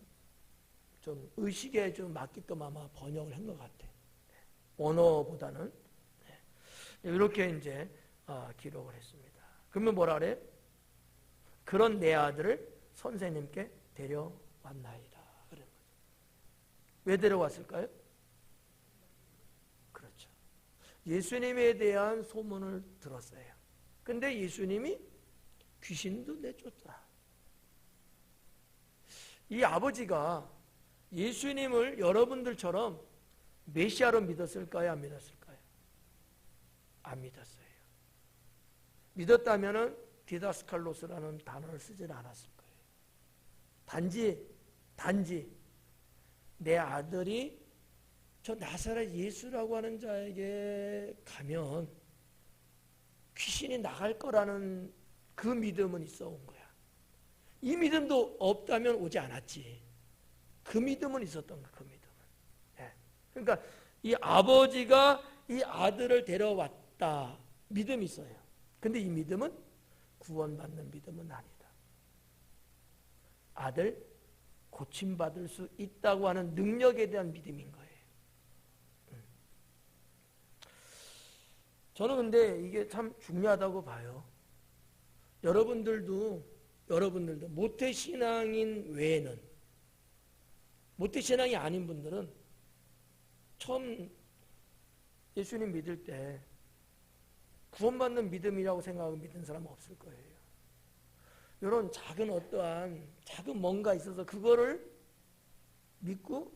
좀 의식에 좀 맞게끔 아마 번역을 한 것 같아. 원어보다는 이렇게 이제 기록을 했습니다. 그러면 뭐라 그래? 그런 내 아들을 선생님께 데려왔나이다. 그런 거죠. 왜 데려왔을까요? 그렇죠. 예수님에 대한 소문을 들었어요. 근데 예수님이 귀신도 내쫓더라. 이 아버지가 예수님을 여러분들처럼 메시아로 믿었을까요? 안 믿었을까요? 안 믿었어요. 믿었다면 디다스칼로스라는 단어를 쓰질 않았을 거예요. 단지 내 아들이 저 나사렛 예수라고 하는 자에게 가면 귀신이 나갈 거라는 그 믿음은 있어 온 거야. 이 믿음도 없다면 오지 않았지. 그 믿음은 있었던 거야. 그 믿음은. 예. 그러니까 이 아버지가 이 아들을 데려왔다. 믿음이 있어요. 근데 이 믿음은 구원받는 믿음은 아니다. 아들 고침받을 수 있다고 하는 능력에 대한 믿음인 거예요. 저는 근데 이게 참 중요하다고 봐요. 여러분들도 모태신앙인 외에는, 모태신앙이 아닌 분들은 처음 예수님 믿을 때 구원받는 믿음이라고 생각하고 믿는 사람은 없을 거예요. 이런 작은 어떠한 작은 뭔가 있어서 그거를 믿고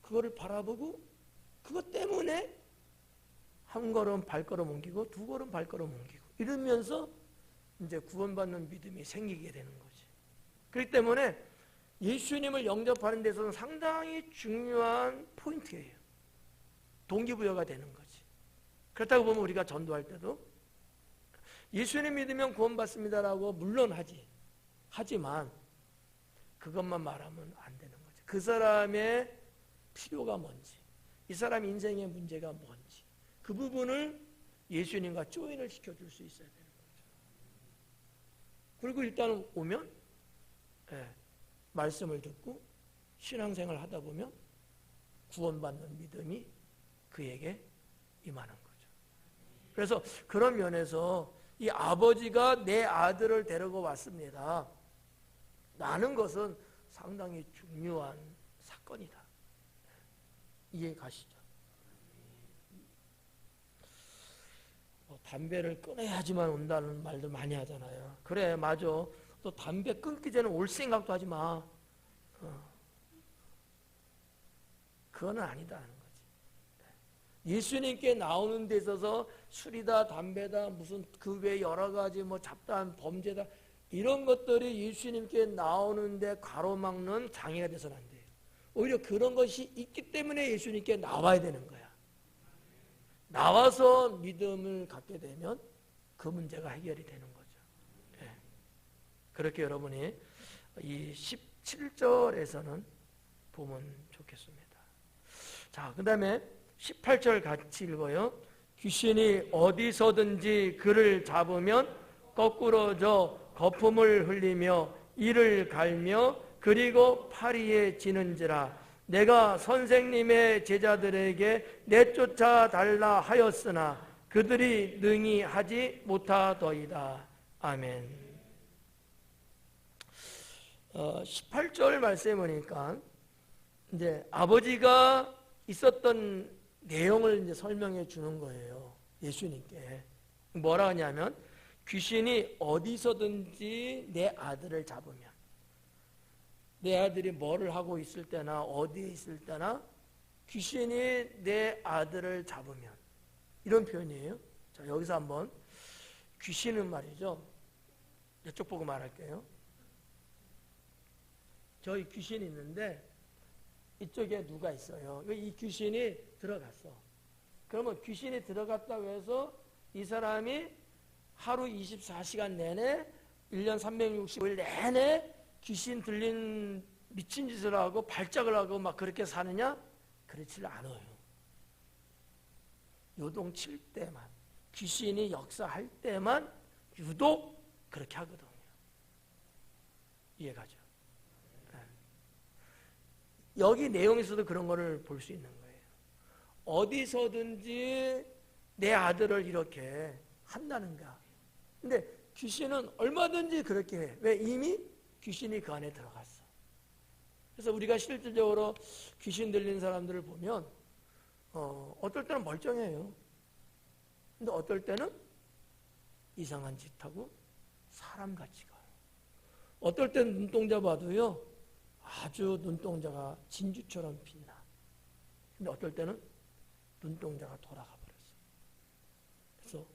그거를 바라보고 그것 때문에 한 걸음 발걸음 옮기고 두 걸음 발걸음 옮기고 이러면서 이제 구원받는 믿음이 생기게 되는 거지. 그렇기 때문에 예수님을 영접하는 데 있어서는 상당히 중요한 포인트예요. 동기부여가 되는 거지. 그렇다고 보면 우리가 전도할 때도 예수님 믿으면 구원받습니다라고 물론 하지만 그것만 말하면 안 되는 거지. 그 사람의 필요가 뭔지, 이 사람 인생의 문제가 뭔지 그 부분을 예수님과 조인을 시켜줄 수 있어야 되는 거죠. 그리고 일단 오면 말씀을 듣고 신앙생활을 하다 보면 구원받는 믿음이 그에게 임하는 거죠. 그래서 그런 면에서 이 아버지가 내 아들을 데리고 왔습니다 라는 것은 상당히 중요한 사건이다. 이해 가시죠? 담배를 끊어야지만 온다는 말도 많이 하잖아요. 그래, 맞아. 또 담배 끊기 전에 올 생각도 하지 마. 그거는 아니다는 거지. 예수님께 나오는 데 있어서 술이다, 담배다, 무슨 그 외 여러 가지 뭐 잡다한 범죄다 이런 것들이 예수님께 나오는데 가로막는 장애가 돼서는 안 돼요. 오히려 그런 것이 있기 때문에 예수님께 나와야 되는 거야. 나와서 믿음을 갖게 되면 그 문제가 해결이 되는 거죠. 예. 그렇게 여러분이 이 17절에서는 보면 좋겠습니다. 자, 그 다음에 18절 같이 읽어요. 귀신이 어디서든지 그를 잡으면 거꾸러져 거품을 흘리며 이를 갈며 그리고 파리에 지는지라. 내가 선생님의 제자들에게 내쫓아 달라 하였으나 그들이 능히 하지 못하더이다. 아멘. 18절 말씀에 보니까 이제 아버지가 있었던 내용을 이제 설명해 주는 거예요. 예수님께. 뭐라 하냐면 귀신이 어디서든지 내 아들을 잡으면, 내 아들이 뭐를 하고 있을 때나 어디에 있을 때나 귀신이 내 아들을 잡으면, 이런 표현이에요. 자, 여기서 한번 귀신은 말이죠. 이쪽 보고 말할게요. 저희 귀신이 있는데 이쪽에 누가 있어요. 이 귀신이 들어갔어. 그러면 귀신이 들어갔다고 해서 이 사람이 하루 24시간 내내 1년 365일 내내 귀신 들린 미친 짓을 하고 발작을 하고 막 그렇게 사느냐? 그렇지 않아요. 요동칠 때만, 귀신이 역사할 때만 유독 그렇게 하거든요. 이해가죠? 여기 내용에서도 그런 거를 볼 수 있는 거예요. 어디서든지 내 아들을 이렇게 한다는가. 근데 귀신은 얼마든지 그렇게 해. 왜? 이미 귀신이 그 안에 들어갔어. 그래서 우리가 실질적으로 귀신 들린 사람들을 보면 어떨 때는 멀쩡해요. 근데 어떨 때는 이상한 짓하고 사람같이 가요. 어떨 때는 눈동자 봐도요, 아주 눈동자가 진주처럼 빛나. 근데 어떨 때는 눈동자가 돌아가 버렸어. 그래서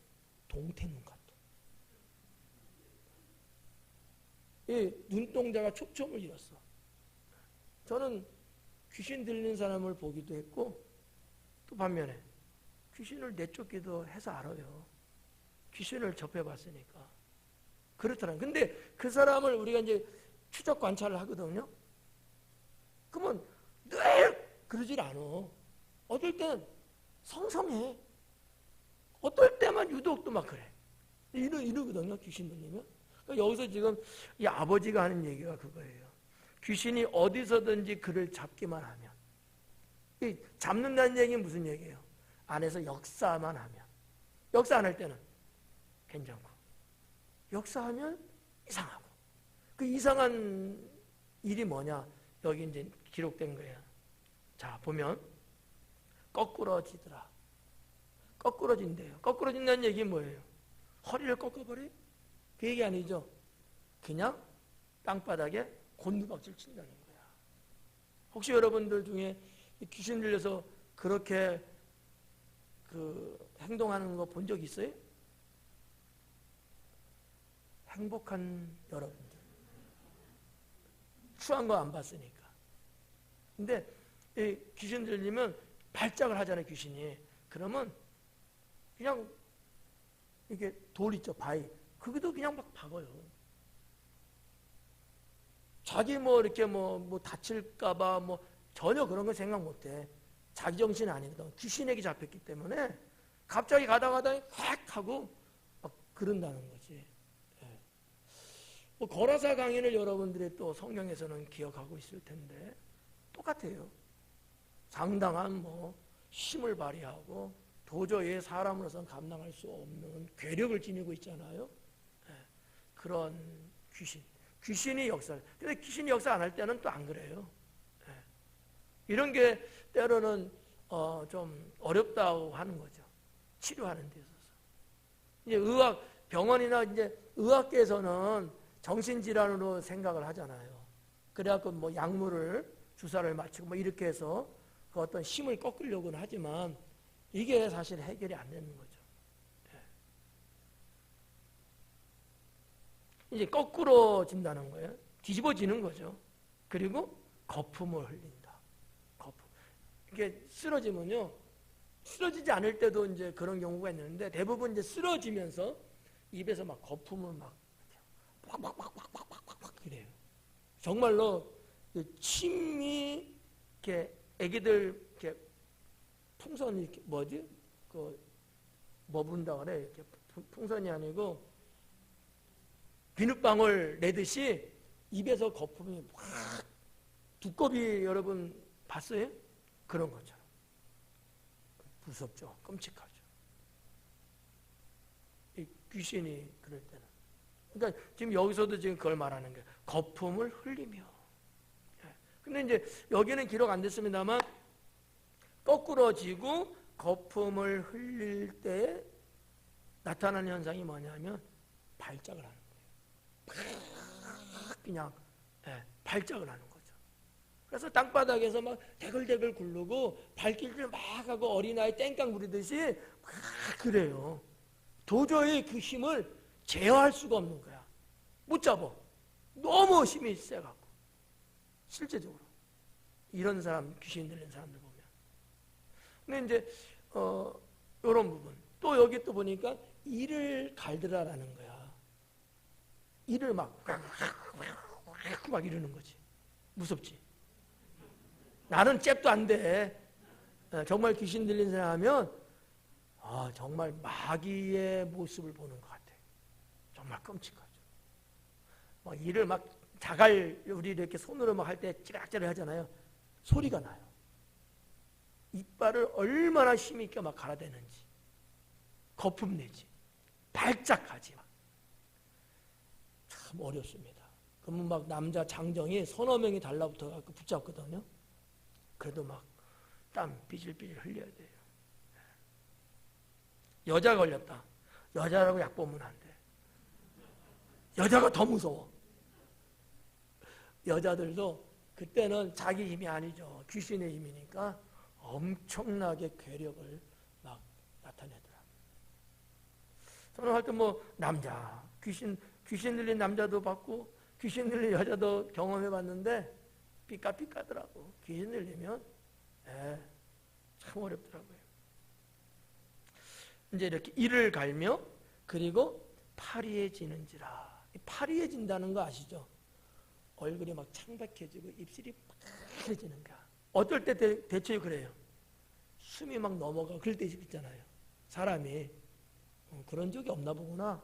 동태눈 같아. 이 눈동자가 초점을 잃었어. 저는 귀신 들린 사람을 보기도 했고, 또 반면에 귀신을 내쫓기도 해서 알아요. 귀신을 접해봤으니까. 그렇더라고요. 근데 그 사람을 우리가 이제 추적 관찰을 하거든요. 그러면 늘 그러질 않아. 어떨 때는 성성해. 어떨 때만 유독 또 막 그래. 이러거든요. 귀신 들리면. 그러니까 여기서 지금 이 아버지가 하는 얘기가 그거예요. 귀신이 어디서든지 그를 잡기만 하면. 이 잡는다는 얘기는 무슨 얘기예요? 안에서 역사만 하면. 역사 안 할 때는 괜찮고, 역사하면 이상하고. 그 이상한 일이 뭐냐? 여기 이제 기록된 거예요. 자, 보면 거꾸러지더라. 거꾸러진대요. 거꾸러진다는 얘기는 뭐예요? 허리를 꺾어버려? 그 얘기 아니죠? 그냥 땅바닥에 곤두박질 친다는 거야. 혹시 여러분들 중에 귀신 들려서 그렇게 행동하는 거 본 적 있어요? 행복한 여러분들. 추한 거 안 봤으니까. 근데 이 귀신 들리면 발작을 하잖아요, 귀신이. 그러면 그냥 이게 돌 있죠, 바위. 그것도 그냥 막 박아요. 자기 뭐 이렇게 뭐 다칠까봐 뭐 전혀 그런 거 생각 못 해. 자기 정신이 아니거든. 귀신에게 잡혔기 때문에 갑자기 가다가 콱 하고 막 그런다는 거지. 예. 뭐 거라사 강인을 여러분들이 또 성경에서는 기억하고 있을 텐데 똑같아요. 상당한 뭐 힘을 발휘하고 도저히 사람으로서는 감당할 수 없는 괴력을 지니고 있잖아요. 예. 그런 귀신이 역사를. 근데 귀신이 역사 안 할 때는 또 안 그래요. 예. 이런 게 때로는 좀 어렵다고 하는 거죠. 치료하는 데 있어서. 이제 병원이나 이제 의학계에서는 정신질환으로 생각을 하잖아요. 그래갖고 뭐 약물을, 주사를 맞추고 뭐 이렇게 해서 그 어떤 힘을 꺾으려고는 하지만 이게 사실 해결이 안 되는 거죠. 이제 거꾸러진다는 거예요. 뒤집어지는 거죠. 그리고 거품을 흘린다. 거품. 이게 쓰러지면요, 쓰러지지 않을 때도 이제 그런 경우가 있는데 대부분 이제 쓰러지면서 입에서 막 거품을 막 그래요. 정말로 침이 이렇게 애기들 이렇게 풍선이 이렇게 뭐지? 뭐 분다 그래? 이렇게 풍선이 아니고 비눗방울 내듯이 입에서 거품이 확 두꺼비 여러분 봤어요? 그런 것처럼 무섭죠. 끔찍하죠. 이 귀신이 그럴 때는. 그러니까 지금 여기서도 지금 그걸 말하는 거예요. 거품을 흘리며. 근데 이제 여기는 기록 안 됐습니다만 거꾸러지고 거품을 흘릴 때 나타나는 현상이 뭐냐면 발작을 하는 거예요. 그냥 발작을 하는 거죠. 그래서 땅바닥에서 막 대글대글 굴르고 발길질 막 하고 어린아이 땡깡 부리듯이 막 그래요. 도저히 그 힘을 제어할 수가 없는 거야. 못 잡아. 너무 힘이 세갖고. 실제적으로. 이런 사람, 귀신 들린 사람들 보면. 근데 이제, 이런 부분. 또 여기 또 보니까 이를 갈드라라는 거야. 이를 막 이러는 거지. 무섭지? 나는 잽도 안 돼. 정말 귀신 들린 사람 하면, 정말 마귀의 모습을 보는 것 같아. 정말 끔찍하죠. 막 이를 막 자갈, 우리 이렇게 손으로 막 할 때 찌락찌락 하잖아요. 소리가 나요. 이빨을 얼마나 힘있게 막 갈아대는지. 거품 내지. 발작하지. 참 어렵습니다. 그러면 막 남자 장정이 서너 명이 달라붙어 붙잡거든요. 그래도 막 땀 삐질삐질 흘려야 돼요. 여자 걸렸다. 여자라고 약 보면 안 돼. 여자가 더 무서워. 여자들도 그때는 자기 힘이 아니죠. 귀신의 힘이니까 엄청나게 괴력을 막 나타내더라. 저는 하여튼 뭐 남자, 귀신 들린 남자도 봤고 귀신 들린 여자도 경험해 봤는데 삐까삐까더라고. 귀신 들리면 참 어렵더라고요. 이제 이렇게 이를 갈며 그리고 파리해지는지라. 파리해진다는 거 아시죠? 얼굴이 막 창백해지고 입술이 파래지는 거야. 어떨 때 대체 그래요? 숨이 막 넘어가. 그럴 때 있잖아요. 사람이. 그런 적이 없나 보구나.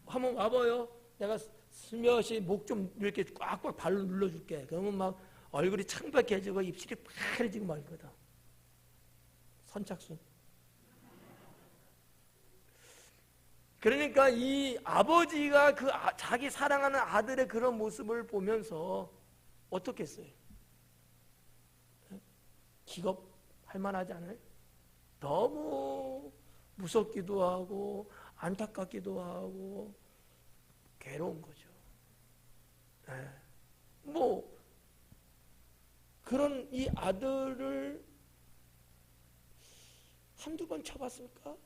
한번 와봐요. 내가 스며시 목 좀 이렇게 꽉꽉 발로 눌러줄게. 그러면 막 얼굴이 창백해지고 입술이 파래지고 말거든. 선착순. 그러니까 이 아버지가 그 자기 사랑하는 아들의 그런 모습을 보면서 어떻게 했어요? 기겁할 만하지 않아요? 너무 무섭기도 하고 안타깝기도 하고 괴로운 거죠. 뭐 그런 이 아들을 한두 번 쳐봤을까?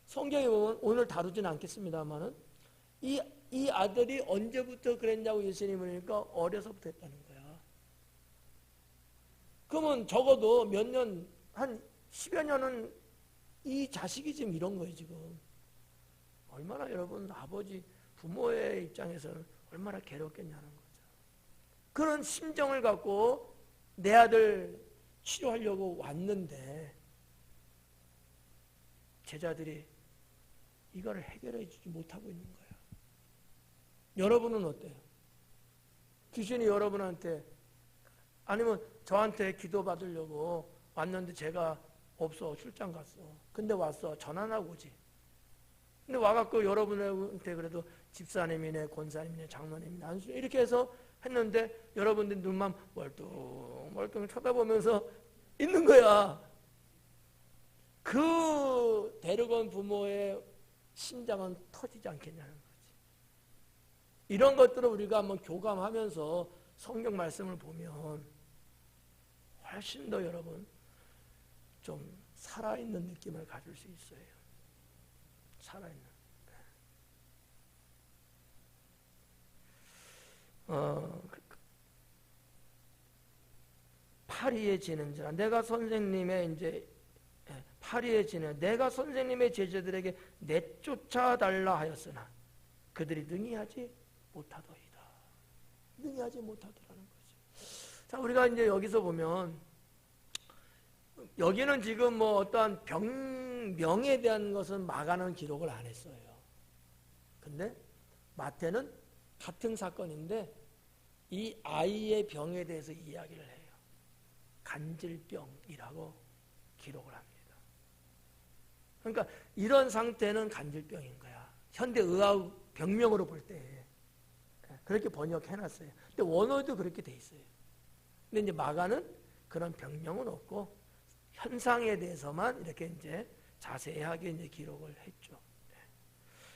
성경에 보면 오늘 다루지는 않겠습니다만은 이 아들이 언제부터 그랬냐고 예수님이 물으니까 어려서부터 했다는 거야. 그러면 적어도 몇 년, 한 10여 년은 이 자식이 지금 이런 거예요, 지금. 얼마나 여러분, 아버지, 부모의 입장에서는 얼마나 괴롭겠냐는 거죠. 그런 심정을 갖고 내 아들 치료하려고 왔는데 제자들이 이거를 해결해 주지 못하고 있는 거야. 여러분은 어때요? 귀신이 여러분한테 아니면 저한테 기도 받으려고 왔는데 제가 없어. 출장 갔어. 근데 왔어. 전화 나고 오지. 근데 와갖고 여러분한테 그래도 집사님이네, 권사님이네, 장로님이네, 안수 이렇게 해서 했는데 여러분들 눈만 멀뚱멀뚱 쳐다보면서 있는 거야. 그 데려간 부모의 심장은 터지지 않겠냐는 거지. 이런 것들을 우리가 한번 교감하면서 성경 말씀을 보면 훨씬 더 여러분 좀 살아있는 느낌을 가질 수 있어요. 살아있는. 파리에 지는지라 내가 선생님의 이제 파리에 지는 내가 선생님의 제자들에게 내쫓아 달라 하였으나 그들이 능히하지 못하더이다. 능히하지 못하더라는 거죠. 자, 우리가 이제 여기서 보면 여기는 지금 뭐 어떠한 병명에 대한 것은 마가는 기록을 안 했어요. 근데 마태는 같은 사건인데 이 아이의 병에 대해서 이야기를 해요. 간질병이라고 기록을 합니다. 그러니까 이런 상태는 간질병인 거야. 현대 의학 병명으로 볼 때 그렇게 번역해놨어요. 근데 원어도 그렇게 돼 있어요. 근데 이제 마가는 그런 병명은 없고 현상에 대해서만 이렇게 이제 자세하게 이제 기록을 했죠.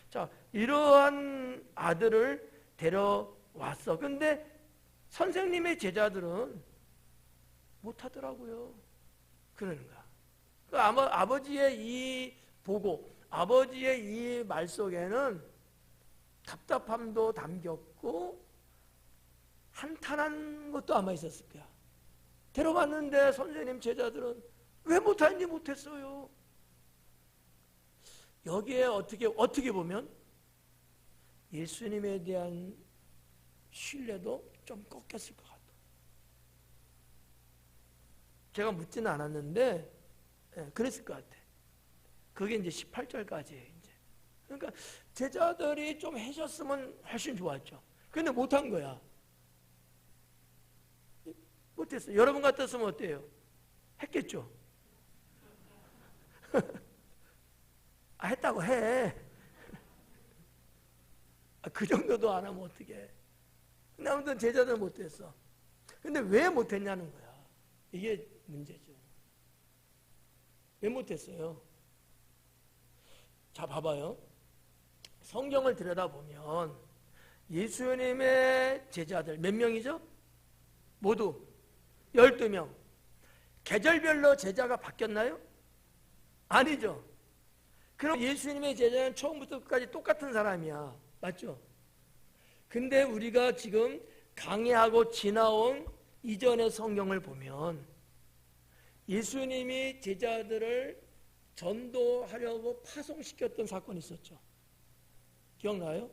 자, 이러한 아들을 데려왔어. 근데 선생님의 제자들은 못하더라고요. 그러는 거야. 그 아버지의 이 보고, 아버지의 이 말 속에는 답답함도 담겼고 한탄한 것도 아마 있었을 거야. 데려갔는데 선생님 제자들은 왜 못하는지 못했어요. 여기에 어떻게 보면 예수님에 대한 신뢰도 좀 꺾였을 것 같아요. 제가 묻지는 않았는데 그랬을 것 같아. 그게 이제 18절까지예요. 이제. 그러니까 제자들이 좀 해줬으면 훨씬 좋았죠. 근데 못한 거야. 못했어요. 여러분 같았으면 어때요? 했겠죠? 했다고 해. 그 정도도 안 하면 어떡해. 근데 아무튼 제자들은 못했어. 근데 왜 못했냐는 거야. 이게 문제죠. 왜 못했어요? 자, 봐봐요. 성경을 들여다보면 예수님의 제자들 몇 명이죠? 모두 12명. 계절별로 제자가 바뀌었나요? 아니죠. 그럼 예수님의 제자는 처음부터 끝까지 똑같은 사람이야. 맞죠? 근데 우리가 지금 강의하고 지나온 이전의 성경을 보면 예수님이 제자들을 전도하려고 파송시켰던 사건이 있었죠. 기억나요?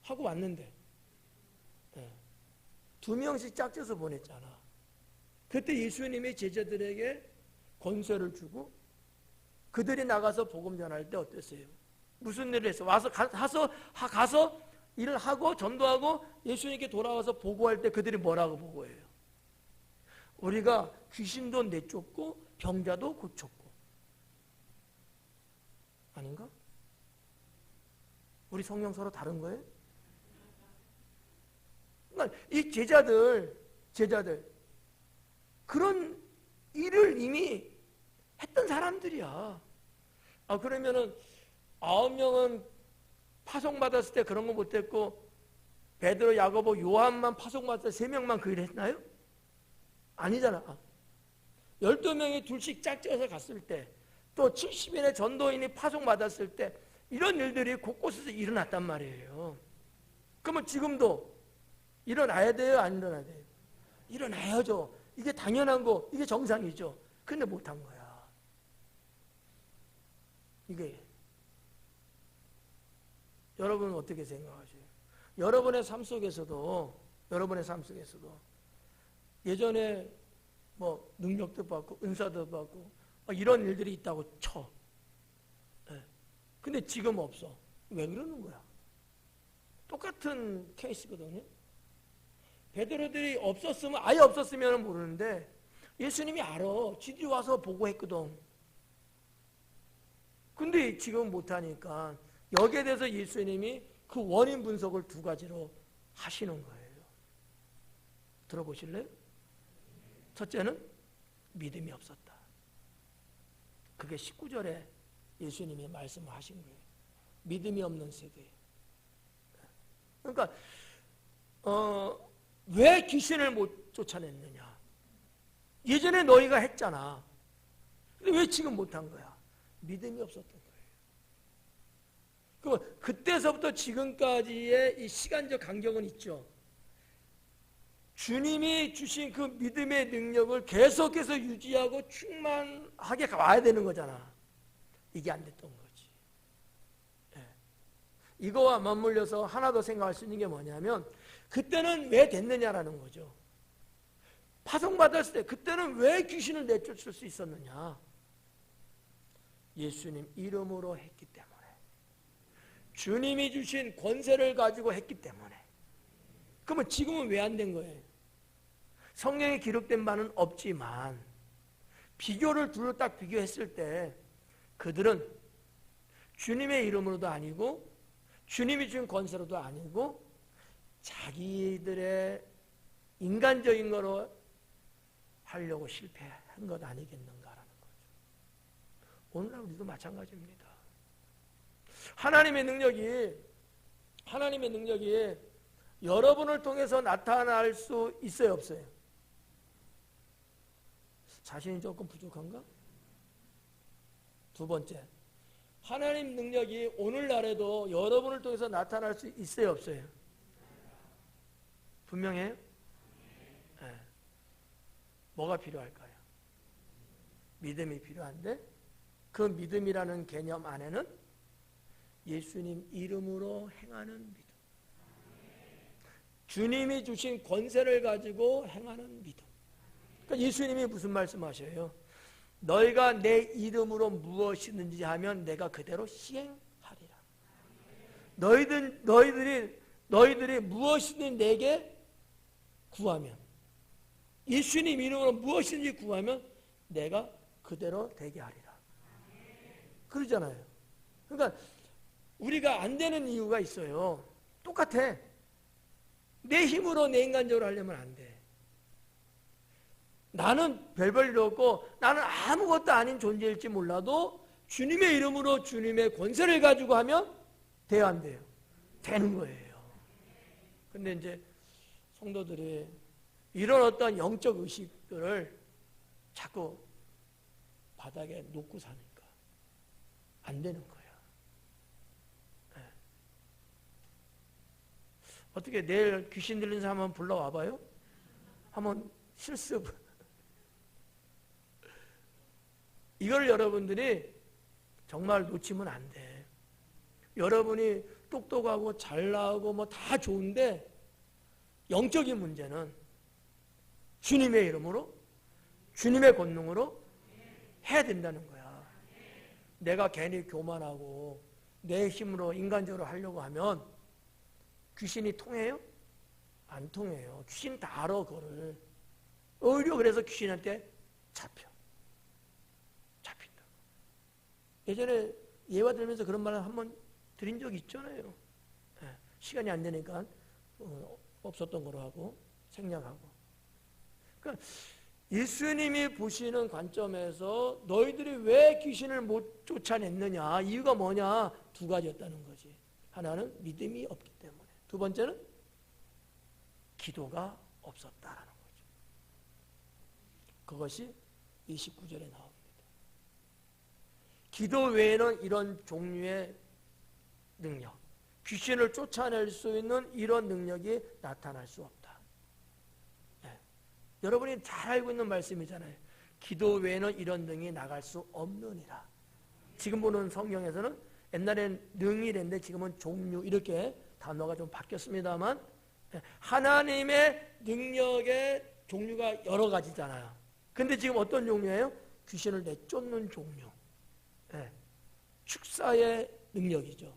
하고 왔는데 2명씩 짝져서 보냈잖아. 그때 예수님이 제자들에게 권세를 주고 그들이 나가서 복음 전할 때 어땠어요? 무슨 일을 했어? 가서 일을 하고 전도하고 예수님께 돌아와서 보고할 때 그들이 뭐라고 보고해요? 우리가 귀신도 내쫓고 병자도 고쳤고. 아닌가? 우리 성경 서로 다른 거예요? 그러니까 이 제자들 그런 일을 이미 했던 사람들이야. 그러면은 9명은 파송받았을 때 그런 거 못했고 베드로, 야고보, 요한만 파송받았을 때 3명만 그 일을 했나요? 아니잖아. 12명이 둘씩 짝지어서 갔을 때 또 70인의 전도인이 파송받았을 때 이런 일들이 곳곳에서 일어났단 말이에요. 그러면 지금도 일어나야 돼요? 안 일어나야 돼요? 일어나야죠. 이게 당연한 거, 이게 정상이죠. 근데 못한 거야. 이게 여러분은 어떻게 생각하세요? 여러분의 삶 속에서도 예전에 뭐 능력도 받고 은사도 받고 이런 일들이 있다고 쳐. 근데 지금 없어. 왜 그러는 거야? 똑같은 케이스거든요. 베드로들이 아예 없었으면 모르는데 예수님이 알아. 지들이 와서 보고했거든. 근데 지금 못하니까 여기에 대해서 예수님이 그 원인 분석을 2가지로 하시는 거예요. 들어보실래요? 첫째는 믿음이 없었다. 그게 19절에 예수님이 말씀을 하신 거예요. 믿음이 없는 세대. 그러니까 왜 귀신을 못 쫓아냈느냐? 예전에 너희가 했잖아. 근데 왜 지금 못한 거야? 믿음이 없었던 거예요. 그때서부터 지금까지의 이 시간적 간격은 있죠. 주님이 주신 그 믿음의 능력을 계속해서 유지하고 충만하게 와야 되는 거잖아. 이게 안 됐던 거지. 예. 이거와 맞물려서 하나 더 생각할 수 있는 게 뭐냐면 그때는 왜 됐느냐라는 거죠. 파송받았을 때 그때는 왜 귀신을 내쫓을 수 있었느냐. 예수님 이름으로 했기 때문에, 주님이 주신 권세를 가지고 했기 때문에. 그러면 지금은 왜 안 된 거예요? 성경에 기록된 바는 없지만 비교를 둘로 딱 비교했을 때 그들은 주님의 이름으로도 아니고 주님이 준 권세로도 아니고 자기들의 인간적인 거로 하려고 실패한 것 아니겠는가라는 거죠. 오늘날 우리도 마찬가지입니다. 하나님의 능력이 여러분을 통해서 나타날 수 있어요, 없어요? 자신이 조금 부족한가? 두 번째, 하나님 능력이 오늘날에도 여러분을 통해서 나타날 수 있어요, 없어요? 분명해요? 네. 뭐가 필요할까요? 믿음이 필요한데 그 믿음이라는 개념 안에는 예수님 이름으로 행하는 믿음, 주님이 주신 권세를 가지고 행하는 믿음. 그러니까 예수님이 무슨 말씀하셔요? 너희가 내 이름으로 무엇이든지 하면 내가 그대로 시행하리라. 너희들이 무엇이든 내게 구하면, 예수님 이름으로 무엇이든지 구하면 내가 그대로 되게 하리라. 그러잖아요. 그러니까 우리가 안 되는 이유가 있어요. 똑같아. 내 힘으로 내 인간적으로 하려면 안 돼. 나는 별별 일 없고 나는 아무것도 아닌 존재일지 몰라도 주님의 이름으로 주님의 권세를 가지고 하면 돼요, 안 돼요? 되는 거예요. 근데 이제 성도들이 이런 어떤 영적 의식들을 자꾸 바닥에 놓고 사니까 안 되는 거야. 네. 어떻게 내일 귀신 들린 사람 한번 불러와봐요? 한번 실습. 이걸 여러분들이 정말 놓치면 안 돼. 여러분이 똑똑하고 잘나고 뭐 다 좋은데 영적인 문제는 주님의 이름으로, 주님의 권능으로 해야 된다는 거야. 내가 괜히 교만하고 내 힘으로 인간적으로 하려고 하면 귀신이 통해요? 안 통해요. 귀신 다 알아, 그거를. 오히려 그래서 귀신한테 잡힌다. 예전에 예화 들으면서 그런 말을 한번 드린 적이 있잖아요. 시간이 안 되니까 없었던 거로 하고 생략하고. 그러니까 예수님이 보시는 관점에서 너희들이 왜 귀신을 못 쫓아냈느냐, 이유가 뭐냐, 두 가지였다는 거지. 하나는 믿음이 없기 때문에, 두 번째는 기도가 없었다라는 거죠. 그것이 29절에 나옵니다. 기도 외에는 이런 종류의 능력, 귀신을 쫓아낼 수 있는 이런 능력이 나타날 수 없다. 네. 여러분이 잘 알고 있는 말씀이잖아요. 기도 외에는 이런 능이 나갈 수 없느니라. 지금 보는 성경에서는 옛날엔 능이랬는데 지금은 종류, 이렇게 단어가 좀 바뀌었습니다만 하나님의 능력의 종류가 여러 가지잖아요. 근데 지금 어떤 종류예요? 귀신을 내쫓는 종류. 네. 축사의 능력이죠.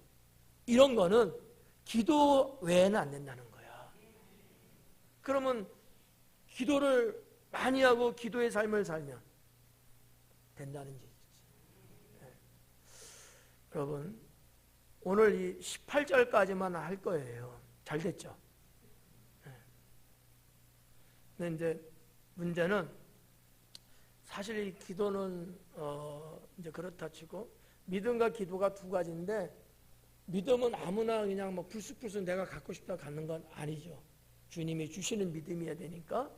이런 거는 기도 외에는 안 된다는 거야. 그러면 기도를 많이 하고 기도의 삶을 살면 된다는 얘기지. 네. 여러분, 오늘 이 18절까지만 할 거예요. 잘 됐죠? 네. 근데 이제 문제는 사실 이 기도는 이제 그렇다 치고 믿음과 기도가 두 가지인데, 믿음은 아무나 그냥 뭐 불쑥불쑥 내가 갖고 싶다 갖는 건 아니죠. 주님이 주시는 믿음이어야 되니까.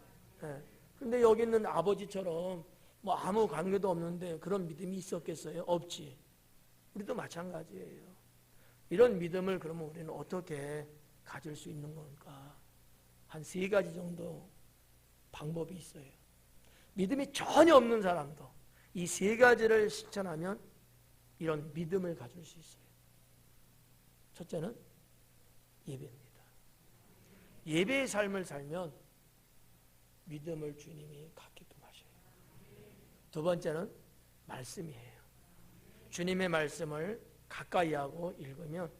예. 근데 여기 있는 아버지처럼 뭐 아무 관계도 없는데 그런 믿음이 있었겠어요? 없지. 우리도 마찬가지예요. 이런 믿음을 그러면 우리는 어떻게 가질 수 있는 건가? 한 3가지 정도 방법이 있어요. 믿음이 전혀 없는 사람도 이 3가지를 실천하면 이런 믿음을 가질 수 있어요. 첫째는 예배입니다. 예배의 삶을 살면 믿음을 주님이 갖게끔 하셔요. 두 번째는 말씀이에요. 주님의 말씀을 가까이 하고 읽으면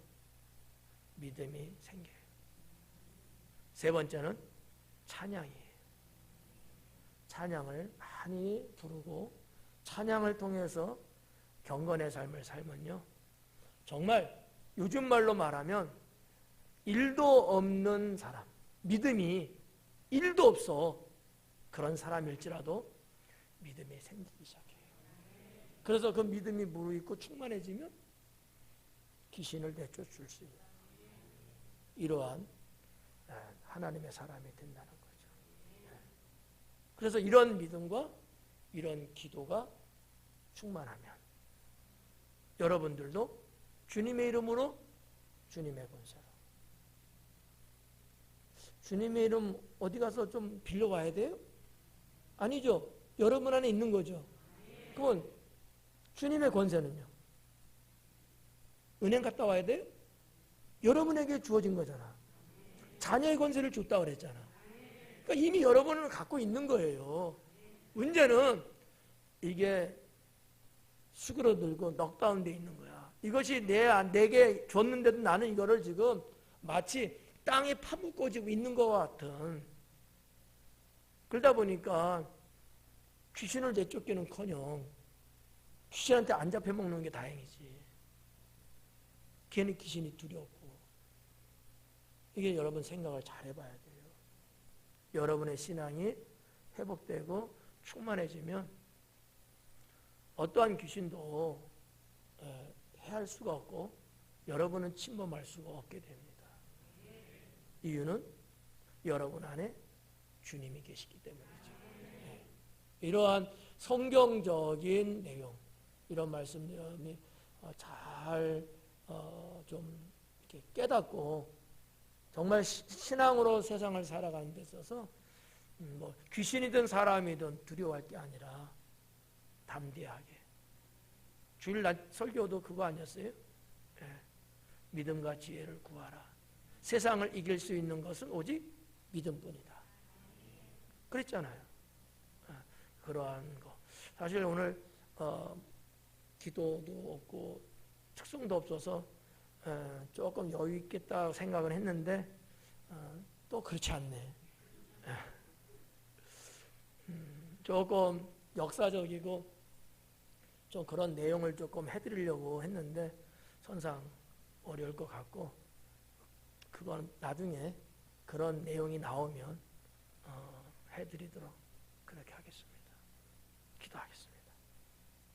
믿음이 생겨요. 세 번째는 찬양이에요. 찬양을 많이 부르고 찬양을 통해서 경건의 삶을 살면요, 정말 요즘 말로 말하면 1도 없는 사람, 믿음이 1도 없어 그런 사람일지라도 믿음이 생기기 시작해요. 그래서 그 믿음이 무르익고 충만해지면 귀신을 내쫓을 수 있는 이러한 하나님의 사람이 된다는 거죠. 그래서 이런 믿음과 이런 기도가 충만하면 여러분들도 주님의 이름으로, 주님의 권세로, 주님의 이름 어디 가서 좀 빌려와야 돼요? 아니죠. 여러분 안에 있는 거죠. 그건 주님의 권세는요? 은행 갔다 와야 돼요? 여러분에게 주어진 거잖아. 자녀의 권세를 줬다 그랬잖아. 그러니까 이미 여러분은 갖고 있는 거예요. 문제는 이게 수그러들고 넉다운돼 있는 거야. 이것이 내게 줬는데도 나는 이거를 지금 마치 땅에 파묻고지고 있는 것 같은, 그러다 보니까 귀신을 내쫓기는커녕 귀신한테 안 잡혀먹는 게 다행이지. 괜히 귀신이 두렵고. 이게 여러분 생각을 잘 해봐야 돼요. 여러분의 신앙이 회복되고 충만해지면 어떠한 귀신도 해할 수가 없고 여러분은 침범할 수가 없게 됩니다. 이유는 여러분 안에 주님이 계시기 때문이죠. 이러한 성경적인 내용, 이런 말씀이 잘 좀 이렇게 깨닫고 정말 신앙으로 세상을 살아가는 데 있어서 뭐 귀신이든 사람이든 두려워할 게 아니라 담대하게. 주일 설교도 그거 아니었어요? 믿음과 지혜를 구하라. 세상을 이길 수 있는 것은 오직 믿음뿐이다. 그랬잖아요. 그러한 거. 사실 오늘 기도도 없고 특성도 없어서 조금 여유 있겠다 생각을 했는데 또 그렇지 않네. 조금 역사적이고 좀 그런 내용을 조금 해드리려고 했는데 선상 어려울 것 같고, 그건 나중에 그런 내용이 나오면 해드리도록 그렇게 하겠습니다. 기도하겠습니다.